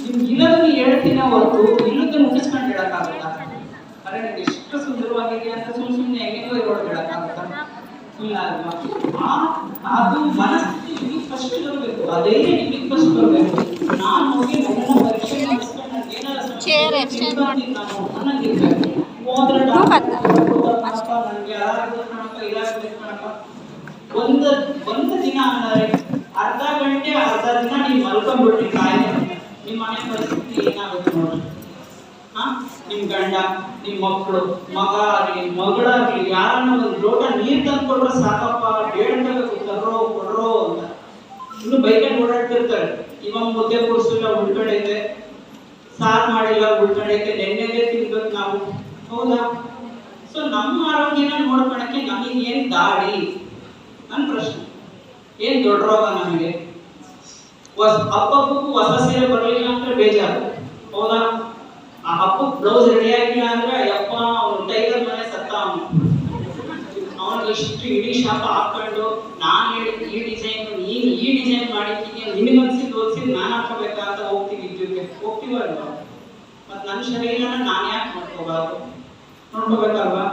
ನಿಮ್ಗೆ ಇಲ್ಲದನ್ನ ಹೇಳ್ತೀನಿ ಹೊರತು ಇಲ್ಲದ ಮುಗಿಸ್ಕೊಂಡು ಹೇಳಕ್ಕಾಗುತ್ತಾ? ಅರೆ ನಿಮ್ಗೆ ಎಷ್ಟು ಸುಂದರವಾಗಿದೆ ಅಂತ ಸುಮ್ಮನೆ ಹೆಂಗೆಂಗೋ ಇರೋದು ಹೇಳಕ್ಕಾಗುತ್ತಾ? ಇಲ್ಲ ಅಲ್ವಾ. ಅದು ಮನಸ್ಥಿತಿ ನಿಮಗೆ ಫಸ್ಟ್ ಬರಬೇಕು, ಅದೇ ನಿಮಗೆ ಫಸ್ಟ್ ಬರಬೇಕು. ನಾನು ಹೋಗಿ ನನ್ನ ಪರೀಕ್ಷೆ ಮಾಡಿಸ್ಕೊಂಡು ಒಂದು ದಿನ ಅಂದರೆ ಅರ್ಧ ಗಂಟೆ ಅರ್ಧ ದಿನ ನೀವು ಮಲ್ಕೊಂಡ್ಬಿಟ್ರಿ ಕಾಯಿಲೆ, ನಿಮ್ಮ ಮನೆ ಪರಿಸ್ಥಿತಿ ಏನಾಗುತ್ತೆ ನೋಡ್ರಿ. ನಿಮ್ ಗಂಡ, ನಿಮ್ ಮಕ್ಕಳು, ಮಗ ಆಗ್ಲಿ ಮಗಳಾಗ್ಲಿ ಯಾರನ್ನ ಒಂದು ಲೋಟ ನೀರ್ ತಂದ್ಕೊಟ್ರೆ ಸಾಕಪ್ಪ, ಬೇಡಬೇಕು ತರ್ರೋ ಕೊಡ್ರೋ ಅಂತ ಇನ್ನು ಬೈಕಲ್ಲಿ ಓಡಾಡ್ತಿರ್ತಾರೆ. ಇವಾಗ ಮುದ್ದೆ ಕೊಡ್ಸಿಲ್ಲ ಉಳ್ಕಡೆ ಇದೆ, ಸಾರು ಮಾಡಿಲ್ಲ ಉಳ್ಕಡೆ ಇದೆ, ನೆನ್ನೆಗೆ ತಿನ್ಬೇಕು ನಾವು, ಹೌದಾ? ಸೊ ನಮ್ಮ ಆರೋಗ್ಯನ ನೋಡ್ಕೊಳಕ್ಕೆ ನಮಗೆ ಏನ್ ದಾಡಿ? ನನ್ನ ಪ್ರಶ್ನೆ, ಏನ್ ದೊಡ್ಡ ರೋಗ ನಮಗೆ? ಹಬ್ಬಕ್ಕೂ ಹೊಸ ಸೀರೆ ಬರಲಿಲ್ಲ ಅಂದ್ರೆ ಬೇಜಾರು, ಹೌದಾ? ಆ ಹಬ್ಬಕ್ಕೆ ಬ್ಲೌಸ್ ರೆಡಿ ಆಗಿಲ್ಲ ಅಂದ್ರೆ ಯಪ್ಪ ಅವನು ಟೈಗರ್ ಮನೆ ಸತ್ತ, ಅವನಿಗೆ ಇಷ್ಟು ಇಡೀ ಶಾಪ್ ಹಾಕೊಂಡು ನಾನು ಹೇಳಿದ್ದು ಈ ಡಿಸೈನ್, ನೀನು ಈ ಡಿಸೈನ್ ಮಾಡಿದ್ದೀನಿ, ನಿನಗನ್ಸಿ ತೋರಿಸಿ ನಾನು ಹಾಕೋಬೇಕಾ ಅಂತ ಹೋಗ್ತೀವಿ, ಹೋಗ್ತೀವಲ್ವಾ? ಮತ್ತೆ ನನ್ನ ಶರೀರನ ನಾನು ಯಾಕೆ ನೋಡ್ಕೋಬೇಕಲ್ವಾ?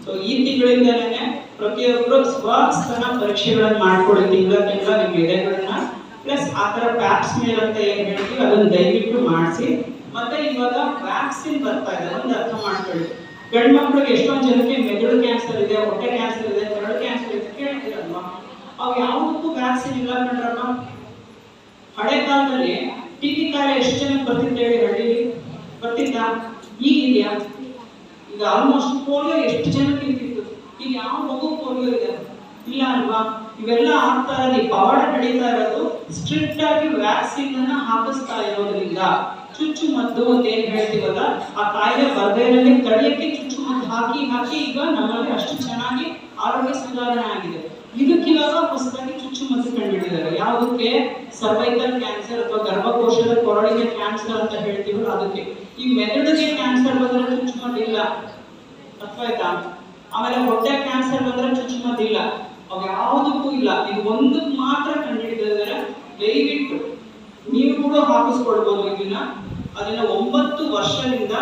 ಸೊ ಈ ತಿಂಗಳಿಂದಲೇ ಪ್ರತಿಯೊಬ್ಬರು ಸ್ವಸ್ತನ ಪರೀಕ್ಷೆಗಳನ್ನು ಮಾಡ್ಕೊಳ್ಳಿ. ತಿಂಗಳ ನಿಮ್ಮ ಎದೆಗಳನ್ನ ಪ್ಲಸ್ ಆ ಥರ ಪ್ಯಾಪ್ಸ್ ಮೇಲೆ ಅಂತ ಏನ್ ಹೇಳ್ತೀವಿ ಅದನ್ನ ದಯವಿಟ್ಟು ಮಾಡಿಸಿ. ಮತ್ತೆ ಇವಾಗ ವ್ಯಾಕ್ಸಿನ್ ಬರ್ತಾ ಇದೆ, ಒಂದು ಅರ್ಥ ಮಾಡ್ಕೊಳ್ಳಿ. ಗಂಡು ಮಕ್ಕಳಿಗೆ ಎಷ್ಟೊಂದು ಜನಕ್ಕೆ ಮೆದುಳು ಕ್ಯಾನ್ಸರ್ ಇದೆ, ಹೊಟ್ಟೆ ಕ್ಯಾನ್ಸರ್ ಇದೆ, ಕರಳು ಕ್ಯಾನ್ಸರ್ ಇದೆ ಕೇಳ್ತೀರಲ್ವಾ? ಅವು ಯಾವುದಕ್ಕೂ ವ್ಯಾಕ್ಸಿನ್ ಇಲ್ಲ ಕಂಡ್ರಲ್ವಾ? ಹಳೆ ಕಾಲದಲ್ಲಿ ಟಿವಿ ಕಾಯಿಲೆ ಎಷ್ಟು ಜನಕ್ಕೆ ಬರ್ತಿದ್ದ ಹೇಳಿ, ಹಳ್ಳಿಲಿ ಬರ್ತಿದ್ದ? ಈಗಿದೆಯಾ? ಈಗ ಆಲ್ಮೋಸ್ಟ್ ಪೋಲಿಯೋ ಎಷ್ಟು ಜನಕ್ಕೆ ಇರ್ತಿತ್ತು, ಈಗ ಯಾವ ಮಗು ಪೋಲಿಯೋ ಇದೆ? ಇಲ್ಲ ಅಲ್ವಾ? ಇವೆಲ್ಲ ಆಗ್ತಾ ಇರೋದು, ಪವಾಡ ನಡೀತಾ ಇರೋದು ಸ್ಟ್ರಿಕ್ಟ್ ಆಗಿ ವ್ಯಾಕ್ಸಿನ್ ಅನ್ನ ಹಾಕಿಸ್ತಾ ಇರೋದ್ರಿಂದ. ಚುಚ್ಚು ಮದ್ದು ಅಂತ ಏನ್ ಹೇಳ್ತೀವಲ್ಲ, ಆ ಕಾಯಿಲೆ ಬರ್ದೇರಲ್ಲಿ ತಡೆಯಕ್ಕೆ ಚುಚ್ಚು ಮದ್ದು ಹಾಕಿ ಹಾಕಿ ಈಗ ನಮ್ಮಲ್ಲಿ ಅಷ್ಟು ಚೆನ್ನಾಗಿ ಆರೋಗ್ಯ ಸುಧಾರಣೆ ಆಗಿದೆ. ಇದಕ್ಕಿವಾಗ ಹೊಸದಾಗಿ ಚುಚ್ಚು ಮದ್ದು ಕಂಡುಹಿಡಿದಾರೆ. ಯಾವುದಕ್ಕೆ? ಸರ್ವೈಕಲ್ ಕ್ಯಾನ್ಸರ್ ಅಥವಾ ಗರ್ಭಕೋಶದ ಕೊರಳಿಗೆ ಕ್ಯಾನ್ಸರ್ ಅಂತ ಹೇಳ್ತೀವಲ್ಲ ಅದಕ್ಕೆ. ಈ ಮೆದುಳಿಗೆ ಕ್ಯಾನ್ಸರ್ ಬಂದ್ರೆ ಚುಚ್ಚು ಮದ್ದು ಇಲ್ಲ, ಅರ್ಥ ಆಯ್ತಾ? ಆಮೇಲೆ ಹೊಟ್ಟೆ ಕ್ಯಾನ್ಸರ್ ಬಂದ್ರೆ ಚುಚ್ಚು ಮದ್ದು ಇಲ್ಲ. ಅವ್ ಯಾವುದಕ್ಕೂ ಇಲ್ಲ. ಇದು ಒಂದಕ್ಕೆ ಮಾತ್ರ ಕಂಡುಹಿಡಿದಿದ್ದಾರೆ. ದಯವಿಟ್ಟು ನೀವು ಕೂಡ ಹಾಕಿಸ್ಕೊಳ್ಬೋದು ಇದನ್ನ. ಅದನ್ನ 9 ವರ್ಷದಿಂದ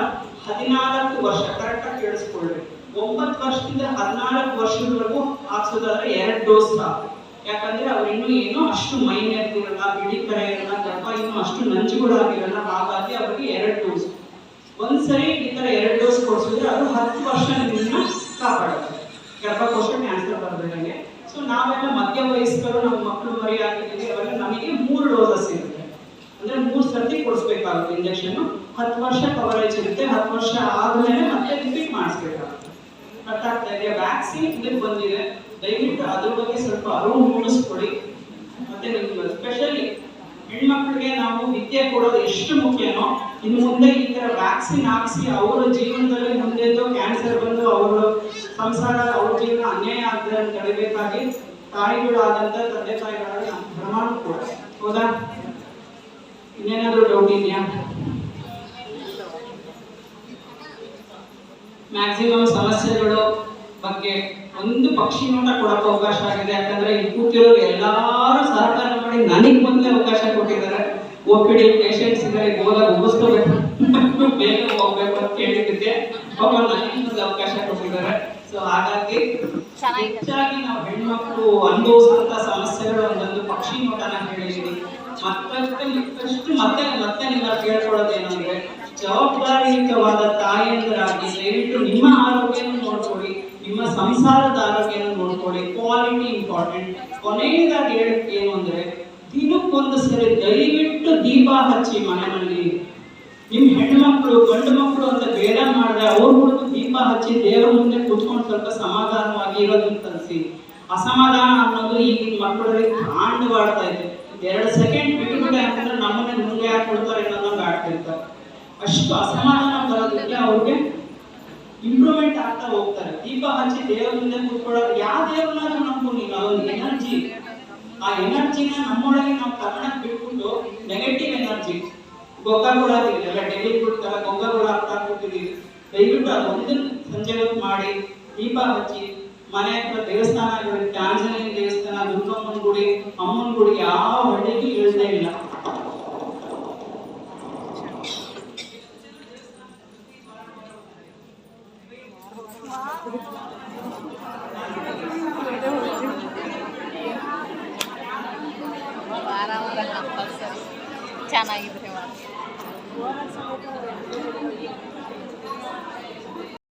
14 ವರ್ಷ ಕರೆಕ್ಟಾಗಿ ಕೇಳಿಸ್ಕೊಳ್ರಿ. 9 ವರ್ಷದಿಂದ 14 ವರ್ಷದವರೆಗೂ ಹಾಕ್ಸೋದಾದ್ರೆ 2 ಡೋಸ್ ಸಾಕು. ಯಾಕಂದ್ರೆ ಅವ್ರು ಇನ್ನೂ ಏನೋ ಅಷ್ಟು ಮೈನೆತ್ತಿರಲ್ಲ, ಬಿಳಿ ಕರೆ ಇರಲ್ಲ, ಗರ್ಭ ಇನ್ನೂ ಅಷ್ಟು ನಂಜುಗಳಾಗಿರಲ್ಲ. ಹಾಗಾಗಿ ಅವ್ರಿಗೆ 2 ಡೋಸ್. ಒಂದ್ಸರಿ ಈ ತರ 2 ಡೋಸ್ ಕೊಡಿಸಿದ್ರೆ ಅದು 10 ವರ್ಷ ನಿಮ್ಮನ್ನ ಕಾಪಾಡುತ್ತೆ, ಗರ್ಭಕೋಶ ಕ್ಯಾನ್ಸರ್ ಬರಬೇಕಂಗೆ. ಸೊ ನಾವೆಲ್ಲ ಮಧ್ಯ ವಯಸ್ಕರು, ನಮ್ಮ ಮಕ್ಕಳು ಮರಿ ಆಗಿದ್ದೀವಿ, ಅವೆಲ್ಲ ನಮಗೆ 3 ಡೋಸಸ್ ಇರುತ್ತೆ. ಅಂದ್ರೆ 3 ಸರ್ತಿ ಕೊಡಿಸ್ಬೇಕಾಗುತ್ತೆ ಇಂಜೆಕ್ಷನ್. 10 ವರ್ಷ ಕವರೇಜ್ ಇರುತ್ತೆ. 10 ವರ್ಷ ಆದ್ಮೇಲೆ ಮತ್ತೆ ರಿಪೀಟ್ ಮಾಡಿಸ್ಬೇಕಾಗುತ್ತೆ. ಅರ್ಥ ಆಗ್ತಾ ಇದೆ? ವ್ಯಾಕ್ಸಿನ್ ಇದಕ್ಕೆ ಬಂದಿದೆ. ದಯವಿಟ್ಟು ಅದ್ರ ಬಗ್ಗೆ ಸ್ವಲ್ಪ ಅರಿವು ಮೂಡಿಸ್ಕೊಡಿ. ಮತ್ತೆ ನಿಮ್ಮ ಸ್ಪೆಷಲಿ ಹೆಣ್ಮಕ್ಳಿಗೆ ನಾವು ವಿದ್ಯೆ ಕೊಡೋದು ಎಷ್ಟು ಮುಖ್ಯನೋ, ಇನ್ನು ಮುಂದೆ ಈ ತರ ವ್ಯಾಕ್ಸಿನ್ ಹಾಕ್ಸಿ ಅವರ ಜೀವನದಲ್ಲಿ ಮುಂದೆಂದು ಕ್ಯಾನ್ಸರ್ ಬಂದು ಅವರ ಸಂಸಾರ, ಅವ್ರ ಜೀವನ ಅನ್ಯಾಯ ಆಗದೆ ತಡೆಬೇಕಾಗಿ ತಾಯಿಗಳಾದಂತ ತಂದೆ ತಾಯಿಗಳಾದ ಪ್ರಮಾಣ ಕೂಡ. ಹೌದಾ? ಇನ್ನೇನಾದ್ರೂ ಡೌಟ್ ಇದೆಯಾ? ಮ್ಯಾಕ್ಸಿಮಮ್ ಸಮಸ್ಯೆಗಳು ಬಗ್ಗೆ ಒಂದು ಪಕ್ಷಿ ನೋಟ ಕೊಡಕ್ಕೆ ಅವಕಾಶ ಆಗಿದೆ. ಯಾಕಂದ್ರೆ ಇಲ್ಲಿ ಕೂತಿರೋರು ಎಲ್ಲಾರು ಸಹಕಾರ ಮಾಡಿ ನನಗೆ ಮೊದಲೇ ಅವಕಾಶ ಕೊಟ್ಟಿದ್ದಾರೆ. OPD ಪೇಷಂಟ್ಸ್ ಇದ್ದಾರೆ, ಹೋದಾಗ ಮುಗಿಸ್ಕೋಬೇಕು, ಬೇಗ ಹೋಗ್ಬೇಕು ಅಂತ ಹೇಳಿದ್ದಕ್ಕೆ ಅವ್ರು ನನಗೆ ಅವಕಾಶ ಕೊಟ್ಟಿದ್ದಾರೆ. ಸೊ ಹಾಗಾಗಿ ಹೆಚ್ಚಾಗಿ ನಾವು ಹೆಣ್ಮಕ್ಳು ಅನುಭವಿಸುವಂತ ಸಮಸ್ಯೆಗಳು ಒಂದೊಂದು ಪಕ್ಷಿ ನೋಟನ ಹೇಳಿದೀನಿ. ಮತ್ತೆ ನಿಮ್ಮ ಕೇಳ್ಕೊಳ್ಳೋದೇನಂದ್ರೆ, ಜವಾಬ್ದಾರಿಯುತವಾದ ತಾಯಿಯಂದರಾಗಿ ದಯವಿಟ್ಟು ನಿಮ್ಮ ಆರೋಗ್ಯನ ನೋಡ್ಕೊಳ್ಳಿ, ನಿಮ್ಮ ಸಂಸಾರದ ಆರೋಗ್ಯನ ನೋಡ್ಕೊಳ್ಳಿ. Quality important. ಕೊನೆಯದಾಗಿ ಹೇಳಕ್ಕೆ ಏನು ಅಂದ್ರೆ, ದಿನಕ್ಕೊಂದು ಸರಿ ದಯವಿಟ್ಟು ದೀಪ ಹಚ್ಚಿ ಮನೆಯಲ್ಲಿ. ನಿಮ್ ಹೆಣ್ಮಕ್ಳು ಗಂಡು ಮಕ್ಕಳು ಅಂತ ಬೇಡ ಮಾಡಿದ್ರೆ ಅವ್ರಿಗೂ ದೀಪ ಹಚ್ಚಿ ದೇವರ ಮುಂದೆ ಕೂತ್ಕೊಂಡು ಸ್ವಲ್ಪ ಸಮಾಧಾನವಾಗಿ ಇರೋದನ್ನ ಕಲಿಸಿ. ಅಸಮಾಧಾನ ಅನ್ನೋದು ಈಗಿನ ಮಕ್ಕಳಲ್ಲಿ ಕಾಂಡವಾಡ್ತಾ ಇದೆ. 2 ಸೆಕೆಂಡ್ ಬಿಟ್ಟುಬಿಟ್ಟೆ ಅಂತಂದ್ರೆ ನಮ್ಮನ್ನೇ ನುಂಗೆ ಹಾಕೊಡ್ತಾರೆ ಅನ್ನೋದನ್ನ ಆಡ್ತಿರ್ತಾರೆ. ಅಷ್ಟು ಅಸಮಾಧಾನ ಬರೋದಕ್ಕೆ ಅವ್ರಿಗೆ ಇಂಪ್ರೂವ್ಮೆಂಟ್ ಆಗ್ತಾ ಹೋಗ್ತಾರೆ. ದೀಪ ಹಚ್ಚಿ ದೇವರ ಮುಂದೆ ಕೂತ್ಕೊಳ್ಳೋದು, ಯಾವ ದೇವರನ್ನಾದ್ರೂ ನಂಬ್ಕೊಂಡು ನೀವು ಅದೊಂದು ಎನರ್ಜಿ. ಆ ಎನರ್ಜಿನ ನಮ್ಮೊಳಗೆ ನಾವು ತಗೊಳಕ್ ಬಿಟ್ಬಿಟ್ಟು ನೆಗೆಟಿವ್ ಎನರ್ಜಿ ಗೊಗ್ಗಗಳು ಹಾಕಿದ್ದೀವಿ, ಡೆಲ್ಲಿ ತರ ಗೊಗ್ಗಗಳು ಹಾಕ್ತಾ ಕೂತಿದ್ದೀವಿ. ದಯವಿಟ್ಟು ಅದೊಂದನ್ನು ಸಂಜೆ ಹೊತ್ತು ಮಾಡಿ ದೀಪ ಹಚ್ಚಿ. ಮನೆ ಹತ್ರ ದೇವಸ್ಥಾನಗಳು, ಆಂಜನೇಯ ದೇವಸ್ಥಾನ, ದುರ್ಗಮ್ಮನ ಗುಡಿ, ಅಮ್ಮನ ಗುಡಿ ಯಾವ ಹಳ್ಳಿಗೂ ಇಳಿದೇ ಇಲ್ಲ. ಚೆನ್ನಾಗಿದ್ರೆ